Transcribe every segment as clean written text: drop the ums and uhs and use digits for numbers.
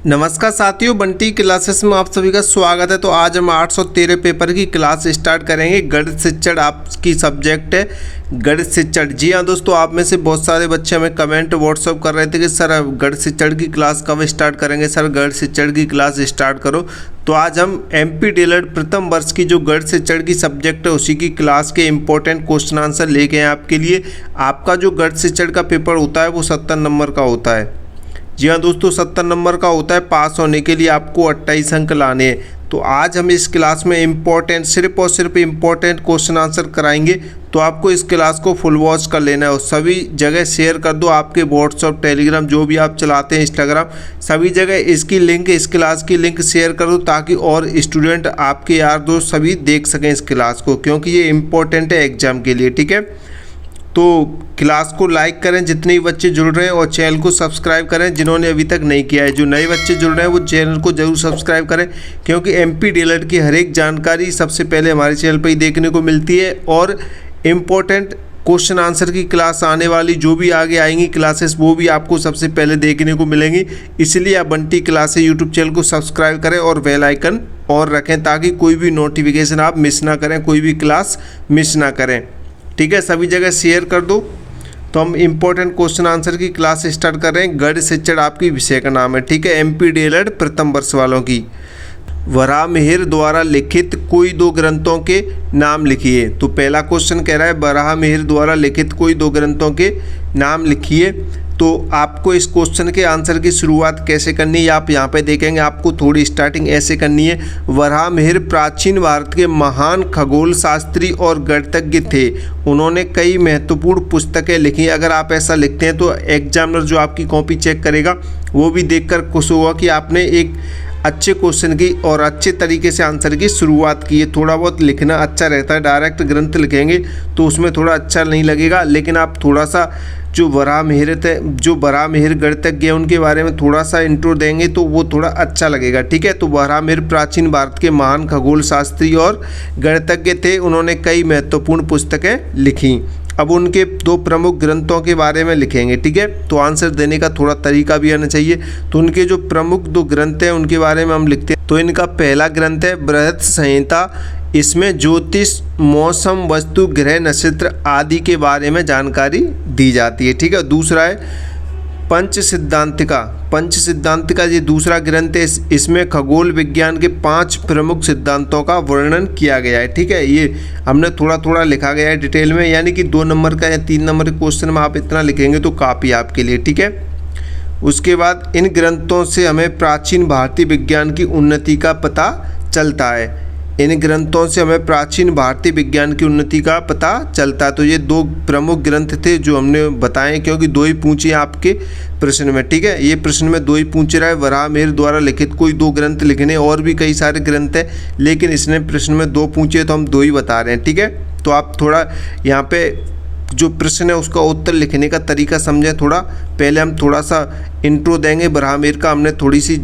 नमस्कार साथियों, बंटी क्लासेस में आप सभी का स्वागत है। तो आज हम 813 पेपर की क्लास स्टार्ट करेंगे। गणित शिक्षण आपकी सब्जेक्ट है गणित शिक्षण। जी हाँ दोस्तों, आप में से बहुत सारे बच्चे हमें कमेंट व्हाट्सअप कर रहे थे कि सर गणित शिक्षण की क्लास कब स्टार्ट करेंगे, सर गणित शिक्षण की क्लास स्टार्ट करो। तो आज हम MP DELED प्रथम वर्ष की जो गणित शिक्षण की सब्जेक्ट है उसी की क्लास के इंपॉर्टेंट क्वेश्चन आंसर लेके आए आपके लिए। आपका जो गणित शिक्षण का पेपर होता है वो 70 नंबर का होता है। जी हाँ दोस्तों, 70 नंबर का होता है। पास होने के लिए आपको 28 अंक लाने हैं। तो आज हम इस क्लास में इम्पोर्टेंट सिर्फ और सिर्फ इम्पोर्टेंट क्वेश्चन आंसर कराएंगे। तो आपको इस क्लास को फुल वॉच कर लेना है और सभी जगह शेयर कर दो। आपके व्हाट्सअप, टेलीग्राम जो भी आप चलाते हैं, इंस्टाग्राम, सभी जगह इसकी लिंक, इस क्लास की लिंक शेयर कर दो ताकि और स्टूडेंट, आपके यार दोस्त सभी देख सकें इस क्लास को, क्योंकि ये इम्पोर्टेंट है एग्जाम के लिए। ठीक है, तो क्लास को लाइक करें जितने भी बच्चे जुड़ रहे हैं और चैनल को सब्सक्राइब करें जिन्होंने अभी तक नहीं किया है। जो नए बच्चे जुड़ रहे हैं वो चैनल को जरूर सब्सक्राइब करें, क्योंकि MP DELED की हर एक जानकारी सबसे पहले हमारे चैनल पर ही देखने को मिलती है। और इम्पोर्टेंट क्वेश्चन आंसर की क्लास आने वाली जो भी आगे आएंगी क्लासेस वो भी आपको सबसे पहले देखने को मिलेंगी। इसलिए आप बंटी क्लासेस यूट्यूब चैनल को सब्सक्राइब करें और बेल आइकन और रखें ताकि कोई भी नोटिफिकेशन आप मिस ना करें, कोई भी क्लास मिस ना करें। ठीक है, सभी जगह शेयर कर दो। तो हम इम्पोर्टेंट क्वेश्चन आंसर की क्लास स्टार्ट कर रहे हैं। गणित शिक्षण आपकी विषय का नाम है। ठीक है, MP DELED प्रथम वर्ष वालों की। वराहमिहिर द्वारा लिखित कोई दो ग्रंथों के नाम लिखिए। तो पहला क्वेश्चन कह रहा है वराहमिहिर द्वारा लिखित कोई दो ग्रंथों के नाम लिखिए। तो आपको इस क्वेश्चन के आंसर की शुरुआत कैसे करनी है आप यहाँ पे देखेंगे। आपको थोड़ी स्टार्टिंग ऐसे करनी है। वराहमिहिर प्राचीन भारत के महान खगोल शास्त्री और गणितज्ञ थे। उन्होंने कई महत्वपूर्ण पुस्तकें लिखी। अगर आप ऐसा लिखते हैं तो एग्जामिनर जो आपकी कॉपी चेक करेगा वो भी देखकर खुश होगा कि आपने एक अच्छे क्वेश्चन की और अच्छे तरीके से आंसर की शुरुआत की है। थोड़ा बहुत लिखना अच्छा रहता है। डायरेक्ट ग्रंथ लिखेंगे तो उसमें थोड़ा अच्छा नहीं लगेगा, लेकिन आप थोड़ा सा जो वराहमिहिर गणितज्ञ हैं उनके बारे में थोड़ा सा इंट्रो देंगे तो वो थोड़ा अच्छा लगेगा। ठीक है, तो वराहमिहिर प्राचीन भारत के महान खगोल शास्त्री और गणितज्ञ थे। उन्होंने कई महत्वपूर्ण पुस्तकें लिखी। अब उनके दो प्रमुख ग्रंथों के बारे में लिखेंगे। ठीक है, तो आंसर देने का थोड़ा तरीका भी आना चाहिए। तो उनके जो प्रमुख दो ग्रंथ हैं उनके बारे में हम लिखते हैं। तो इनका पहला ग्रंथ है बृहत संहिता। इसमें ज्योतिष, मौसम, वस्तु, ग्रह, नक्षत्र आदि के बारे में जानकारी दी जाती है। ठीक है, दूसरा है पंचसिद्धांतिका। पंचसिद्धांतिका ये दूसरा ग्रंथ है। इसमें खगोल विज्ञान के 5 प्रमुख सिद्धांतों का वर्णन किया गया है। ठीक है, ये हमने थोड़ा थोड़ा लिखा गया है डिटेल में, यानी कि 2 नंबर का या 3 नंबर के क्वेश्चन में आप इतना लिखेंगे तो काफ़ी आपके लिए। ठीक है, उसके बाद इन ग्रंथों से हमें प्राचीन भारतीय विज्ञान की उन्नति का पता चलता है। इन ग्रंथों से हमें प्राचीन भारतीय विज्ञान की उन्नति का पता चलता है। तो ये 2 प्रमुख ग्रंथ थे जो हमने बताए, क्योंकि 2 ही पूछे आपके प्रश्न में। ठीक है, ये प्रश्न में 2 ही पूछ रहा है। वराहमिहिर द्वारा लिखित कोई 2 ग्रंथ लिखने, और भी कई सारे ग्रंथ हैं लेकिन इसने प्रश्न में 2 पूछे तो हम 2 ही बता रहे हैं। ठीक है, तो आप थोड़ा यहाँ पे जो प्रश्न है उसका उत्तर लिखने का तरीका समझें। थोड़ा पहले हम थोड़ा सा इंट्रो देंगे। वराहमिहिर का हमने थोड़ी सी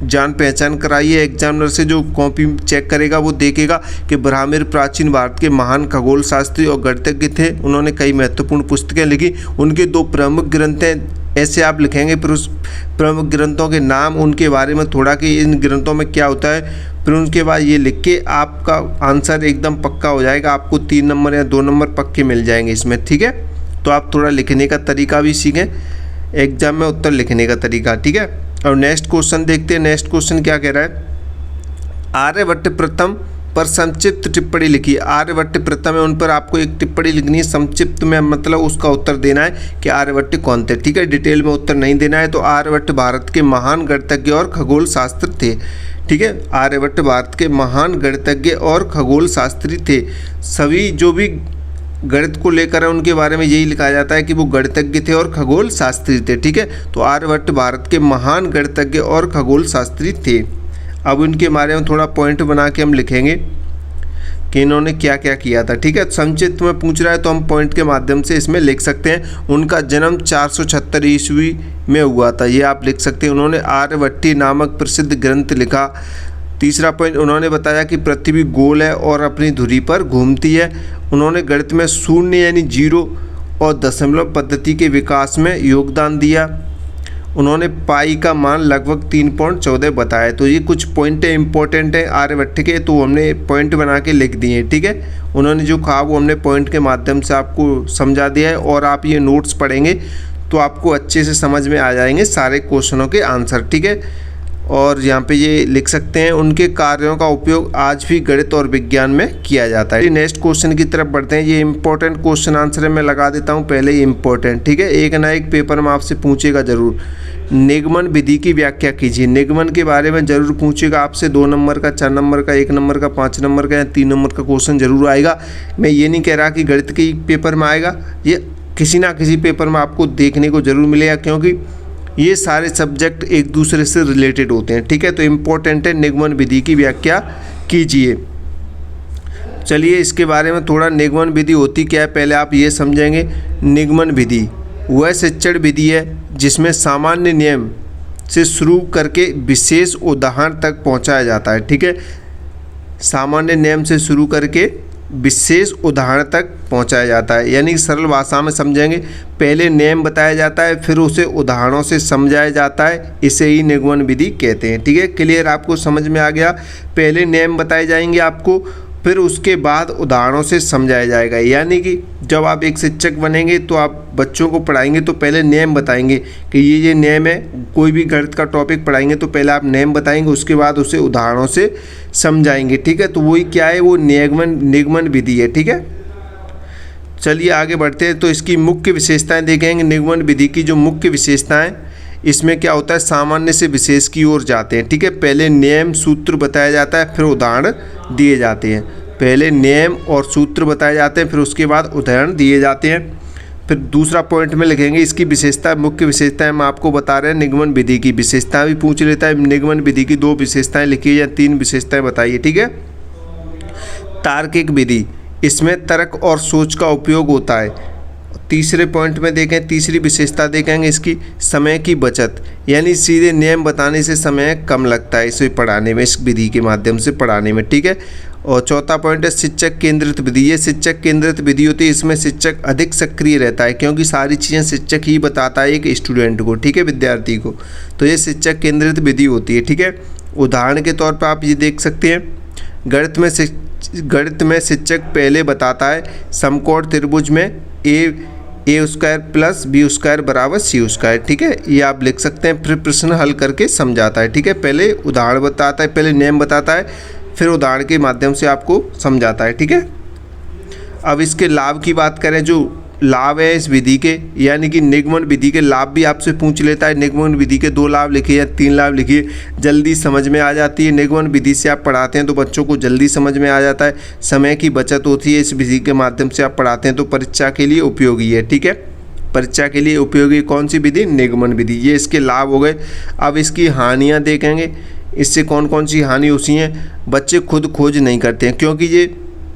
जान पहचान कराई है। एग्जामिनर से जो कॉपी चेक करेगा वो देखेगा कि वराहमिहिर प्राचीन भारत के महान खगोल शास्त्री और गणितज्ञ थे। उन्होंने कई महत्वपूर्ण पुस्तकें लिखी। उनके 2 प्रमुख ग्रंथ हैं, ऐसे आप लिखेंगे। फिर उस प्रमुख ग्रंथों के नाम, उनके बारे में थोड़ा कि इन ग्रंथों में क्या होता है, फिर उनके बाद ये लिख के आपका आंसर एकदम पक्का हो जाएगा। आपको 3 नंबर या 2 नंबर पक्के मिल जाएंगे इसमें। ठीक है, तो आप थोड़ा लिखने का तरीका भी सीखें, एग्जाम में उत्तर लिखने का तरीका। ठीक है, और नेक्स्ट क्वेश्चन देखते हैं। नेक्स्ट क्वेश्चन क्या कह रहा है। आर्यभट्ट प्रथम पर संक्षिप्त टिप्पणी लिखी। आर्यभट्ट प्रथम है, उन पर आपको एक टिप्पणी लिखनी है। संक्षिप्त में मतलब उसका उत्तर देना है कि आर्यभट्ट कौन थे। ठीक है, डिटेल में उत्तर नहीं देना है। तो आर्यभट्ट भारत के महान गणितज्ञ और खगोल शास्त्री थे। ठीक है, आर्यभट्ट भारत के महान गणितज्ञ और खगोल शास्त्री थे। सभी जो भी गणित को लेकर है उनके बारे में यही लिखा जाता है कि वो गणितज्ञ थे और खगोल शास्त्री थे। ठीक है, तो आर्यभट्ट भारत के महान गणितज्ञ और खगोल शास्त्री थे। अब इनके बारे में थोड़ा पॉइंट बना के हम लिखेंगे कि इन्होंने क्या क्या किया था। ठीक है, संक्षिप्त में पूछ रहा है तो हम पॉइंट के माध्यम से इसमें लिख सकते हैं। उनका जन्म 476 ईस्वी में हुआ था, ये आप लिख सकते हैं। उन्होंने आर्यभट्टी नामक प्रसिद्ध ग्रंथ लिखा। तीसरा पॉइंट, उन्होंने बताया कि पृथ्वी गोल है और अपनी धुरी पर घूमती है। उन्होंने गणित में शून्य यानी 0 और दशमलव पद्धति के विकास में योगदान दिया। उन्होंने पाई का मान लगभग 3.14 बताया। तो ये कुछ पॉइंट इंपॉर्टेंट है आर्यभट्ट के, तो हमने पॉइंट बना के लिख दिए, ठीक है। उन्होंने जो कहा वो हमने पॉइंट के माध्यम से आपको समझा दिया है, और आप ये नोट्स पढ़ेंगे तो आपको अच्छे से समझ में आ जाएंगे सारे क्वेश्चनों के आंसर, ठीक है। और यहाँ पे ये लिख सकते हैं, उनके कार्यों का उपयोग आज भी गणित और विज्ञान में किया जाता है। नेक्स्ट क्वेश्चन की तरफ बढ़ते हैं। ये इंपॉर्टेंट क्वेश्चन आंसर है, मैं लगा देता हूँ पहले ही इंपॉर्टेंट, ठीक है। एक ना एक पेपर में आपसे पूछेगा जरूर। निगमन विधि की व्याख्या कीजिए। निगमन के बारे में जरूर पूछेगा आपसे। 2 नंबर का, 4 नंबर का, 1 नंबर का, 5 नंबर का या 3 नंबर का क्वेश्चन जरूर आएगा। मैं ये नहीं कह रहा कि गणित के पेपर में आएगा, ये किसी ना किसी पेपर में आपको देखने को जरूर मिलेगा, क्योंकि ये सारे सब्जेक्ट एक दूसरे से रिलेटेड होते हैं, ठीक है। तो इम्पोर्टेंट है, निगमन विधि की व्याख्या कीजिए। चलिए इसके बारे में थोड़ा, निगमन विधि होती क्या है पहले आप ये समझेंगे। निगमन विधि वह शिक्षण विधि है जिसमें सामान्य नियम से शुरू करके विशेष उदाहरण तक पहुंचाया जाता है, ठीक है। सामान्य नियम से शुरू करके विशेष उदाहरण तक पहुंचाया जाता है, यानी सरल भाषा में समझेंगे, पहले नियम बताया जाता है फिर उसे उदाहरणों से समझाया जाता है, इसे ही निगमन विधि कहते हैं, ठीक है। क्लियर, आपको समझ में आ गया। पहले नियम बताए जाएंगे आपको, फिर उसके बाद उदाहरणों से समझाया जाएगा। यानी कि जब आप एक शिक्षक बनेंगे तो आप बच्चों को पढ़ाएंगे तो पहले नियम बताएंगे कि ये नियम है। कोई भी गणित का टॉपिक पढ़ाएंगे तो पहले आप नियम बताएंगे, उसके बाद उसे उदाहरणों से समझाएंगे, ठीक है। तो वही क्या है, वो निगमन विधि है, ठीक है। चलिए आगे बढ़ते हैं। तो इसकी मुख्य विशेषताएं देखेंगे। निगमन विधि की जो मुख्य विशेषताएं, इसमें क्या होता है, सामान्य से विशेष की ओर जाते हैं, ठीक है। पहले नियम सूत्र बताया जाता है, फिर उदाहरण दिए जाते हैं। पहले नियम और सूत्र बताए जाते हैं, फिर उसके बाद उदाहरण दिए जाते हैं। फिर दूसरा पॉइंट में लिखेंगे इसकी विशेषता, मुख्य विशेषताएं हम आपको बता रहे हैं। निगमन विधि की विशेषताएं भी पूछ लेता है। निगमन विधि की 2 विशेषताएं लिखिए या 3 विशेषताएं बताइए, ठीक है। तार्किक विधि, इसमें तर्क और सोच का उपयोग होता है। तीसरे पॉइंट में देखें, तीसरी विशेषता देखेंगे इसकी, समय की बचत, यानी सीधे नियम बताने से समय कम लगता है इसे पढ़ाने में, इस विधि के माध्यम से पढ़ाने में, ठीक है। और चौथा पॉइंट है शिक्षक केंद्रित विधि। ये शिक्षक केंद्रित विधि होती है, इसमें शिक्षक अधिक सक्रिय रहता है, क्योंकि सारी चीज़ें शिक्षक ही बताता है एक स्टूडेंट को, ठीक है, विद्यार्थी को। तो ये शिक्षक केंद्रित विधि होती है, ठीक है। उदाहरण के तौर पर आप ये देख सकते हैं, गणित में शिक्षक पहले बताता है समकोण त्रिभुज में ए स्क्वायर प्लस बी स्क्वायर बराबर सी स्क्वायर, ठीक है। ये आप लिख सकते हैं। फिर प्रश्न हल करके समझाता है, ठीक है। पहले उदाहरण बताता है, पहले नियम बताता है, फिर उदाहरण के माध्यम से आपको समझाता है, ठीक है। अब इसके लाभ की बात करें, जो लाभ है इस विधि के, यानी कि निगमन विधि के लाभ भी आपसे पूछ लेता है। निगमन विधि के 2 लाभ लिखिए या 3 लाभ लिखिए, जल्दी समझ में आ जाती है। निगमन विधि से आप पढ़ाते हैं तो बच्चों को जल्दी समझ में आ जाता है। समय की बचत होती है, इस विधि के माध्यम से आप पढ़ाते हैं तो परीक्षा के लिए उपयोगी है, ठीक है। परीक्षा के लिए उपयोगी कौन सी विधि, निगमन विधि। ये इसके लाभ हो गए। अब इसकी हानियाँ देखेंगे, इससे कौन कौन सी हानि होती हैं। बच्चे खुद खोज नहीं करते हैं, क्योंकि ये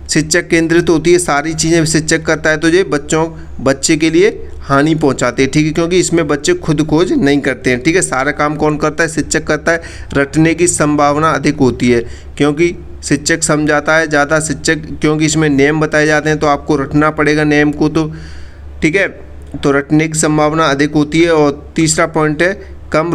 शिक्षक केंद्रित होती है, सारी चीज़ें शिक्षक करता है, तो ये बच्चे के लिए हानि पहुंचाते हैं, ठीक है। क्योंकि इसमें बच्चे खुद खोज नहीं करते हैं, ठीक है। सारा काम कौन करता है, शिक्षक करता है। रटने की संभावना अधिक होती है, क्योंकि शिक्षक समझाता है ज़्यादा, क्योंकि इसमें नियम बताए जाते हैं तो आपको रटना पड़ेगा नियम को, तो ठीक है। तो रटने की संभावना अधिक होती है। और तीसरा पॉइंट है कम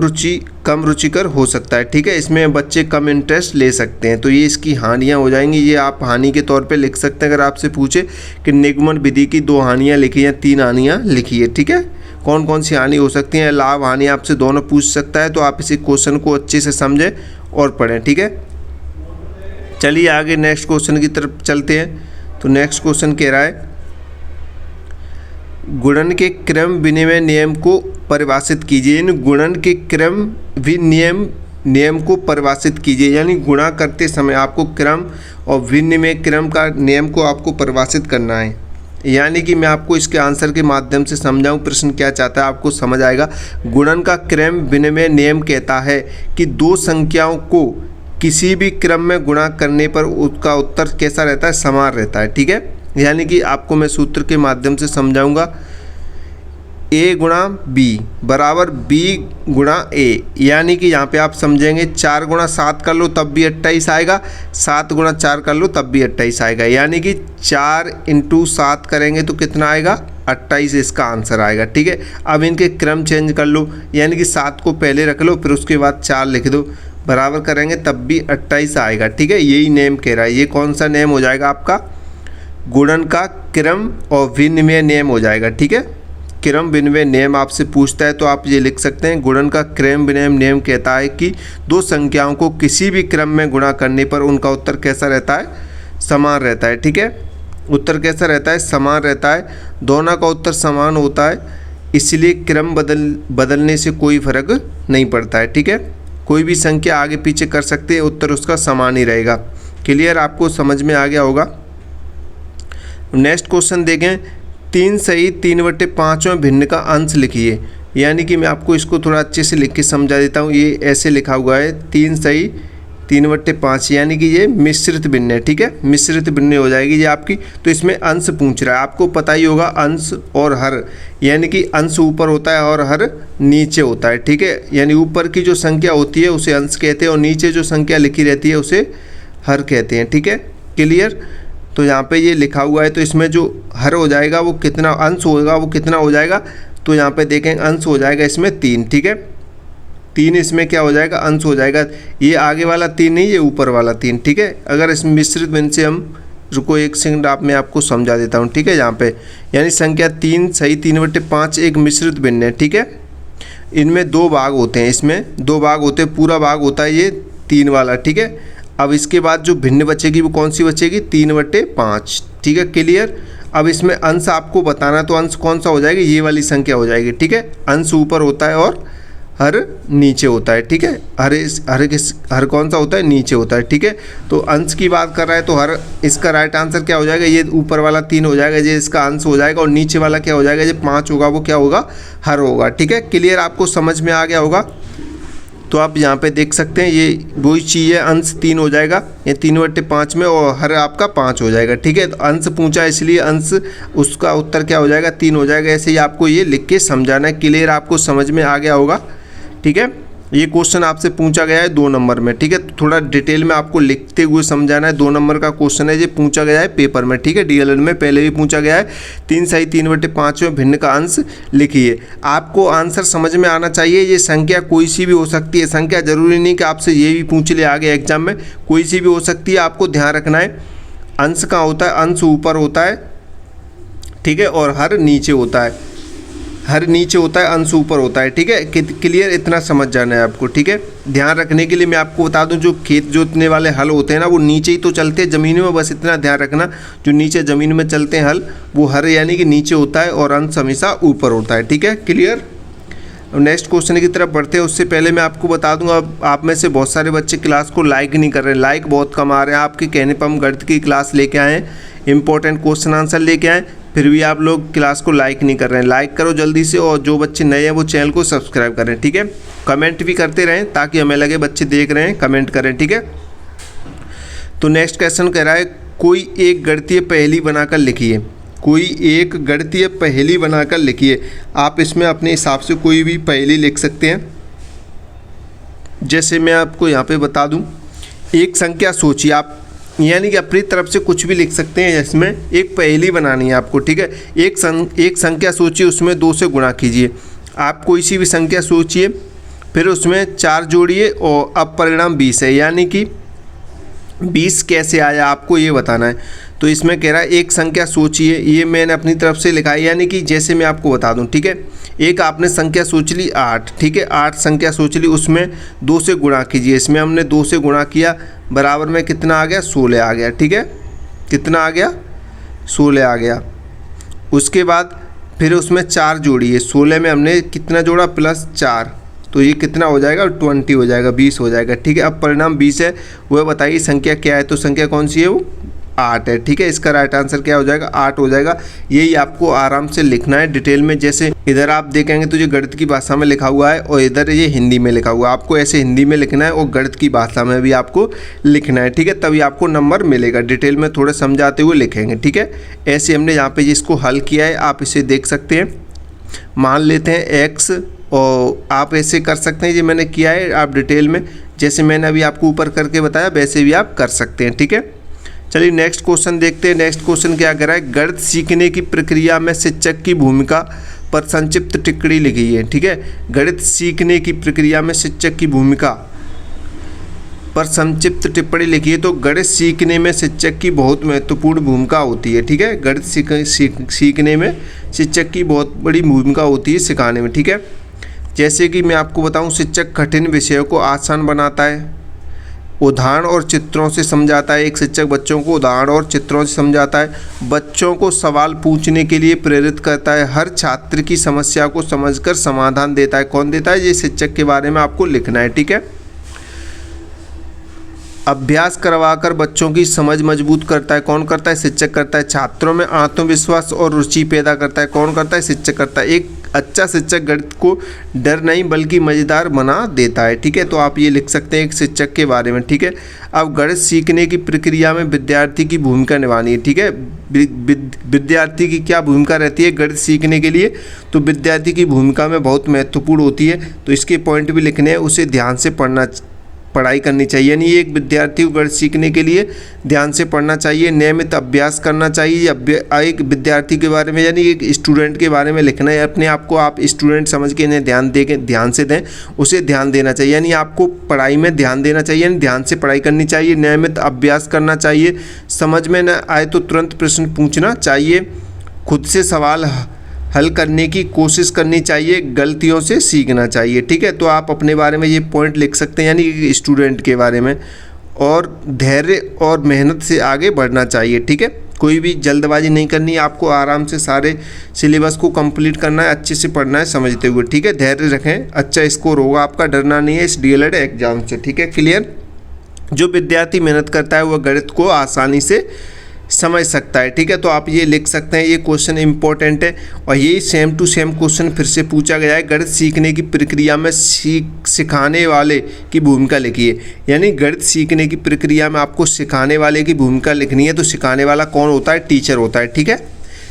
रुचिकर हो सकता है, ठीक है। इसमें बच्चे कम इंटरेस्ट ले सकते हैं, तो ये इसकी हानियाँ हो जाएंगी। ये आप हानि के तौर पे लिख सकते हैं। अगर आपसे पूछे कि निगमन विधि की 2 हानियाँ लिखिए या 3 हानियाँ लिखिए, ठीक है। कौन कौन सी हानि हो सकती हैं, लाभ हानि आपसे दोनों पूछ सकता है, तो आप इसी क्वेश्चन को अच्छे से समझें और पढ़ें, ठीक है। चलिए आगे नेक्स्ट क्वेश्चन की तरफ चलते हैं। तो नेक्स्ट क्वेश्चन कह रहा है गुणन के क्रम विनिमय नियम को परिभाषित कीजिए। यानी गुणन के क्रम नियम को परिभाषित कीजिए, यानी गुणा करते समय आपको क्रम और विनिमय क्रम का नियम को आपको परिभाषित करना है। यानी कि मैं आपको इसके आंसर के माध्यम से समझाऊं प्रश्न क्या चाहता है, आपको समझ आएगा। गुणन का क्रम विनिमय नियम कहता है कि 2 संख्याओं को किसी भी क्रम में गुणा करने पर उसका उत्तर कैसा रहता है, समान रहता है, ठीक है। यानी कि आपको मैं सूत्र के माध्यम से समझाऊंगा। a गुणा b बराबर b गुणा a, यानी कि यहाँ पे आप समझेंगे 4 गुणा 7 कर लो तब भी 28 आएगा, 7 गुणा 4 कर लो तब भी 28 आएगा। यानी कि 4 × 7 करेंगे तो कितना आएगा, 28 इसका आंसर आएगा। ठीक है, अब इनके क्रम चेंज कर लो, यानी कि 7 को पहले रख लो, फिर उसके बाद 4 लिख दो, बराबर करेंगे तब भी 28 आएगा। ठीक है, यही नेम कह रहा है। ये कौन सा नेम हो जाएगा आपका? गुणन का क्रम और विनिमय नेम हो जाएगा। ठीक है, क्रम विनिमय नेम आपसे पूछता है तो आप ये लिख सकते हैं, गुणन का क्रम विनिमय नेम कहता है कि दो संख्याओं को किसी भी क्रम में गुणा करने पर उनका उत्तर कैसा रहता है? समान रहता है। ठीक है, उत्तर कैसा रहता है? समान रहता है। दोनों का उत्तर समान होता है, इसलिए क्रम बदलने से कोई फर्क नहीं पड़ता है। ठीक है, कोई भी संख्या आगे पीछे कर सकते हैं, उत्तर उसका समान ही रहेगा। क्लियर? आपको समझ में आ गया होगा। नेक्स्ट क्वेश्चन देखें, 3 सही 3/5 भिन्न का अंश लिखिए। यानी कि मैं आपको इसको थोड़ा अच्छे से लिख के समझा देता हूँ। ये ऐसे लिखा हुआ है 3 सही 3/5, यानी कि ये मिश्रित भिन्न है। ठीक है, मिश्रित भिन्न हो जाएगी ये आपकी। तो इसमें अंश पूछ रहा है, आपको पता ही होगा अंश और हर, यानी कि अंश ऊपर होता है और हर नीचे होता है। ठीक है, यानी ऊपर की जो संख्या होती है उसे अंश कहते हैं और नीचे जो संख्या लिखी रहती है उसे हर कहते हैं। ठीक है, क्लियर? तो यहाँ पे ये लिखा हुआ है, तो इसमें जो हर हो जाएगा वो कितना, अंश होगा वो कितना हो जाएगा? तो यहाँ पे देखें अंश हो जाएगा इसमें 3। ठीक है, 3 इसमें क्या हो जाएगा? अंश हो जाएगा। ये आगे वाला 3 नहीं, ये ऊपर वाला 3। ठीक है, अगर इस मिश्रित भिन्न से हम, रुको एक सेकंड, मैं आपको समझा देता हूँ। ठीक है, यहाँ पे यानी संख्या 3 सही 3/5 एक मिश्रित भिन्न है। ठीक है, इनमें 2 भाग होते हैं, इसमें 2 भाग होते हैं, पूरा भाग होता है ये 3 वाला। ठीक है, अब इसके बाद जो भिन्न बचेगी वो कौन सी बचेगी? 3/5। ठीक है, क्लियर? अब इसमें अंश आपको बताना, तो अंश कौन सा हो जाएगा? ये वाली संख्या हो जाएगी। ठीक है, अंश ऊपर होता है और हर नीचे होता है। ठीक है, हर कौन सा होता है? नीचे होता है। ठीक है, तो अंश की बात कर रहा है तो हर, इसका राइट आंसर क्या हो जाएगा? ये ऊपर वाला 3 हो जाएगा, ये इसका अंश हो जाएगा, और नीचे वाला क्या हो जाएगा? ये 5 होगा, वो क्या होगा? हर होगा। ठीक है, क्लियर? आपको समझ में आ गया होगा। तो आप यहाँ पे देख सकते हैं ये वही चीज़ है, अंश 3 हो जाएगा ये 3/5 में, और हर आपका 5 हो जाएगा। ठीक है, तो अंश पूछा इसलिए अंश, उसका उत्तर क्या हो जाएगा? 3 हो जाएगा। ऐसे ही आपको ये लिख के समझाना है। क्लियर? आपको समझ में आ गया होगा। ठीक है, ये क्वेश्चन आपसे पूछा गया है 2 नंबर में। ठीक है, तो थोड़ा डिटेल में आपको लिखते हुए समझाना है। 2 नंबर का क्वेश्चन है, ये पूछा गया है पेपर में। ठीक है, डीएलएड में पहले भी पूछा गया है। 3 सही 3/5 में भिन्न का अंश लिखिए। आपको आंसर समझ में आना चाहिए। ये संख्या कोई सी भी हो सकती है, संख्या जरूरी नहीं कि आपसे ये भी पूछ ले आगे एग्जाम में, कोई सी भी हो सकती है। आपको ध्यान रखना है अंश कहाँ होता है? अंश ऊपर होता है। ठीक है, और हर नीचे होता है। हर नीचे होता है, अंश ऊपर होता है। ठीक है, क्लियर? इतना समझ जाना है आपको। ठीक है, ध्यान रखने के लिए मैं आपको बता दूं, जो खेत जोतने वाले हल होते हैं ना, वो नीचे ही तो चलते हैं ज़मीन में, बस इतना ध्यान रखना। जो नीचे ज़मीन में चलते हैं हल, वो हर यानी कि नीचे होता है और अंश हमेशा ऊपर होता है। ठीक है, क्लियर? नेक्स्ट क्वेश्चन की तरफ बढ़ते हैं, उससे पहले मैं आपको बता दूंगा, आप में से बहुत सारे बच्चे क्लास को लाइक नहीं कर रहे हैं, लाइक बहुत कम आ रहे हैं। आपके कहने पर हम गणित की क्लास लेके आए हैं, इंपॉर्टेंट क्वेश्चन आंसर लेके आए, फिर भी आप लोग क्लास को लाइक नहीं कर रहे हैं। लाइक करो जल्दी से, और जो बच्चे नए हैं वो चैनल को सब्सक्राइब करें। ठीक है, कमेंट भी करते रहें ताकि हमें लगे बच्चे देख रहे हैं, कमेंट करें। ठीक है, तो नेक्स्ट क्वेश्चन कह रहा है, कोई एक गणितीय पहेली बनाकर लिखिए। कोई एक गणितीय पहेली बनाकर लिखिए। आप इसमें अपने हिसाब से कोई भी पहेली लिख सकते हैं। जैसे मैं आपको यहाँ पे बता दूँ, एक संख्या सोचिए आप, यानी कि अपनी तरफ से कुछ भी लिख सकते हैं। इसमें एक पहेली बनानी है आपको। ठीक है, एक संख्या सोचिए, उसमें 2 से गुणा कीजिए। आप कोई सी भी संख्या सोचिए, फिर उसमें 4 जोड़िए, और अब परिणाम 20 है, यानी कि 20 कैसे आया आपको ये बताना है। तो इसमें कह रहा है एक संख्या सोचिए, ये मैंने अपनी तरफ से लिखा है, यानी कि जैसे मैं आपको बता दूं। ठीक है, एक आपने संख्या सोच ली 8। ठीक है, 8 संख्या सोच ली, उसमें 2 से गुणा कीजिए। इसमें हमने 2 से गुणा किया, बराबर में कितना आ गया? 16 आ गया। ठीक है, कितना आ गया? 16 आ गया। उसके बाद फिर उसमें 4 जोड़िए, 16 में हमने कितना जोड़ा? +4, तो ये कितना हो जाएगा? 20 हो जाएगा, 20 हो जाएगा। ठीक है, अब परिणाम 20 है, वह बताइए संख्या क्या है? तो संख्या कौन सी है? वो 8 है। ठीक है, इसका राइट आंसर क्या हो जाएगा? 8 हो जाएगा। यही आपको आराम से लिखना है डिटेल में। जैसे इधर आप देखेंगे तो ये गणित की भाषा में लिखा हुआ है, और इधर ये हिंदी में लिखा हुआ है। आपको ऐसे हिंदी में लिखना है और गणित की भाषा में भी आपको लिखना है। ठीक है, तभी आपको नंबर मिलेगा। डिटेल में थोड़ा समझाते हुए लिखेंगे। ठीक है, ऐसे हमने यहाँ पे इसको हल किया है, आप इसे देख सकते हैं। मान लेते हैं x, और आप ऐसे कर सकते हैं, ये मैंने किया है। आप डिटेल में जैसे मैंने अभी आपको ऊपर करके बताया वैसे भी आप कर सकते हैं। ठीक है, चलिए नेक्स्ट क्वेश्चन देखते हैं। नेक्स्ट क्वेश्चन क्या कह रहा है, गणित सीखने की प्रक्रिया में शिक्षक की भूमिका पर संक्षिप्त टिप्पणी लिखी है। ठीक है, गणित सीखने की प्रक्रिया में शिक्षक की भूमिका पर संक्षिप्त टिप्पणी लिखी है। तो गणित सीखने में शिक्षक की बहुत महत्वपूर्ण भूमिका होती है। ठीक है, गणित सीखने में शिक्षक की बहुत बड़ी भूमिका होती है सिखाने में। ठीक है, जैसे कि मैं आपको बताऊं, शिक्षक कठिन विषयों को आसान बनाता है, उदाहरण और चित्रों से समझाता है। एक शिक्षक बच्चों को उदाहरण और चित्रों से समझाता है, बच्चों को सवाल पूछने के लिए प्रेरित करता है, हर छात्र की समस्या को समझकर समाधान देता है। कौन देता है? ये शिक्षक के बारे में आपको लिखना है। ठीक है, अभ्यास करवाकर बच्चों की समझ मजबूत करता है। कौन करता है? शिक्षक करता है। छात्रों में आत्मविश्वास और रुचि पैदा करता है। कौन करता है? शिक्षक करता है। एक अच्छा शिक्षक गणित को डर नहीं बल्कि मज़ेदार बना देता है। ठीक है, तो आप ये लिख सकते हैं एक शिक्षक के बारे में। ठीक है, अब गणित सीखने की प्रक्रिया में विद्यार्थी की भूमिका निभानी है। ठीक है, विद्यार्थी की क्या भूमिका रहती है गणित सीखने के लिए? तो विद्यार्थी की भूमिका में बहुत महत्वपूर्ण होती है। तो इसके पॉइंट भी लिखने हैं, उसे ध्यान से पढ़ाई करनी चाहिए। यानी एक विद्यार्थी को गणित सीखने के लिए ध्यान से पढ़ना चाहिए, नियमित अभ्यास करना चाहिए। एक विद्यार्थी के बारे में यानी एक स्टूडेंट के बारे में लिखना है। अपने आप को आप स्टूडेंट समझ के इन्हें ध्यान से दें, उसे ध्यान देना चाहिए। यानी आपको पढ़ाई में ध्यान देना चाहिए, यानी ध्यान से पढ़ाई करनी चाहिए, नियमित अभ्यास करना चाहिए, समझ में न आए तो तुरंत प्रश्न पूछना चाहिए, खुद से सवाल हल करने की कोशिश करनी चाहिए, गलतियों से सीखना चाहिए। ठीक है, तो आप अपने बारे में ये पॉइंट लिख सकते हैं, यानी स्टूडेंट के बारे में। और धैर्य और मेहनत से आगे बढ़ना चाहिए। ठीक है, कोई भी जल्दबाजी नहीं करनी, आपको आराम से सारे सिलेबस को कंप्लीट करना है, अच्छे से पढ़ना है समझते हुए। ठीक है, धैर्य रखें, अच्छा स्कोर होगा आपका, डरना नहीं है इस डीएलएड एग्जाम से। ठीक है, क्लियर? जो विद्यार्थी मेहनत करता है वह गणित को आसानी से समझ सकता है। ठीक है, तो आप ये लिख सकते हैं, ये क्वेश्चन इंपॉर्टेंट है और यही सेम टू सेम क्वेश्चन फिर से पूछा गया है। गणित सीखने की प्रक्रिया में सिखाने वाले की भूमिका लिखिए। यानी गणित सीखने की प्रक्रिया में आपको सिखाने वाले की भूमिका लिखनी है। तो सिखाने वाला कौन होता है? टीचर होता है। ठीक है,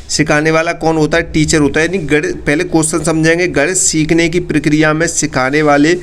सिखाने वाला कौन होता है? टीचर होता है। यानी गणित, पहले क्वेश्चन समझेंगे, गणित सीखने की प्रक्रिया में सिखाने वाले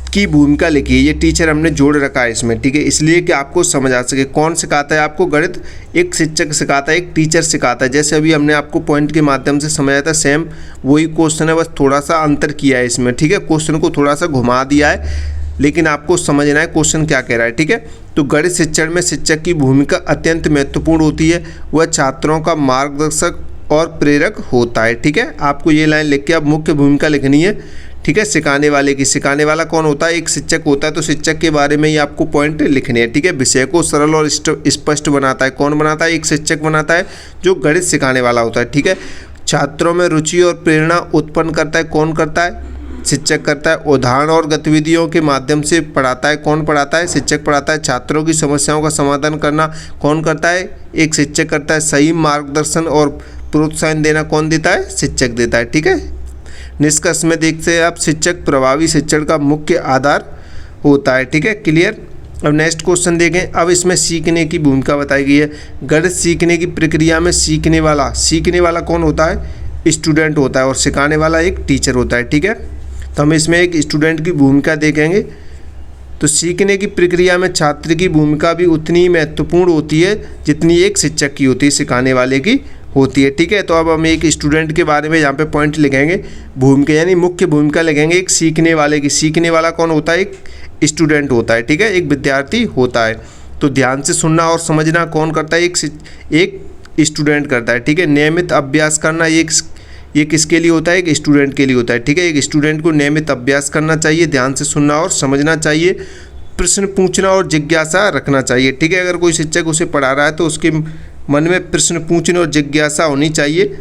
की भूमिका लिखी है। ये टीचर हमने जोड़ रखा है इसमें। ठीक है, इसलिए कि आपको समझ आ सके। कौन सिखाता है आपको गणित? एक शिक्षक सिखाता है, एक टीचर सिखाता है। जैसे अभी हमने आपको पॉइंट के माध्यम से समझाया था, सेम वही क्वेश्चन है, बस थोड़ा सा अंतर किया है इसमें। ठीक है, क्वेश्चन को थोड़ा सा घुमा दिया है, लेकिन आपको समझना है क्वेश्चन क्या कह रहा है। ठीक है, तो गणित शिक्षण में शिक्षक की भूमिका अत्यंत महत्वपूर्ण होती है। वह छात्रों का मार्गदर्शक और प्रेरक होता है। ठीक है, आपको ये लाइन लिख के अब मुख्य भूमिका लिखनी है। ठीक है, सिखाने वाले की। सिखाने वाला कौन होता है? एक शिक्षक होता है। तो शिक्षक के बारे में ही आपको पॉइंट लिखने हैं। ठीक है, विषय को सरल और स्पष्ट बनाता है। कौन बनाता है? एक शिक्षक बनाता है, जो गणित सिखाने वाला होता है। ठीक है, छात्रों में रुचि और प्रेरणा उत्पन्न करता है। कौन करता है? शिक्षक करता है। उदाहरण और गतिविधियों के माध्यम से पढ़ाता है। कौन पढ़ाता है? शिक्षक पढ़ाता है। छात्रों की समस्याओं का समाधान करना कौन करता है? एक शिक्षक करता है। सही मार्गदर्शन और प्रोत्साहन देना कौन देता है? शिक्षक देता है। ठीक है, निष्कर्ष में देखते हैं आप, शिक्षक प्रभावी शिक्षण का मुख्य आधार होता है। ठीक है, क्लियर? अब नेक्स्ट क्वेश्चन देखें। अब इसमें सीखने की भूमिका बताई गई है। गणित सीखने की प्रक्रिया में सीखने वाला कौन होता है? स्टूडेंट होता है, और सिखाने वाला एक टीचर होता है। ठीक है, तो हम इसमें एक स्टूडेंट की भूमिका देखेंगे। तो सीखने की प्रक्रिया में छात्र की भूमिका भी उतनी ही महत्वपूर्ण होती है जितनी एक शिक्षक की होती है, सिखाने वाले की होती है। ठीक है, तो अब हम एक स्टूडेंट के बारे में यहाँ पे पॉइंट लिखेंगे, भूमिका यानी मुख्य भूमिका लिखेंगे एक सीखने वाले की। सीखने वाला कौन होता है? एक स्टूडेंट होता है। ठीक है, एक विद्यार्थी होता है। तो ध्यान से सुनना और समझना कौन करता है? एक स्टूडेंट करता है। ठीक है, नियमित अभ्यास करना ये किसके लिए होता है? एक स्टूडेंट के लिए होता है। ठीक है, एक स्टूडेंट को नियमित अभ्यास करना चाहिए, ध्यान से सुनना और समझना चाहिए, प्रश्न पूछना और जिज्ञासा रखना चाहिए। ठीक है, अगर कोई शिक्षक उसे पढ़ा रहा है तो उसके मन में प्रश्न पूछने और जिज्ञासा होनी चाहिए।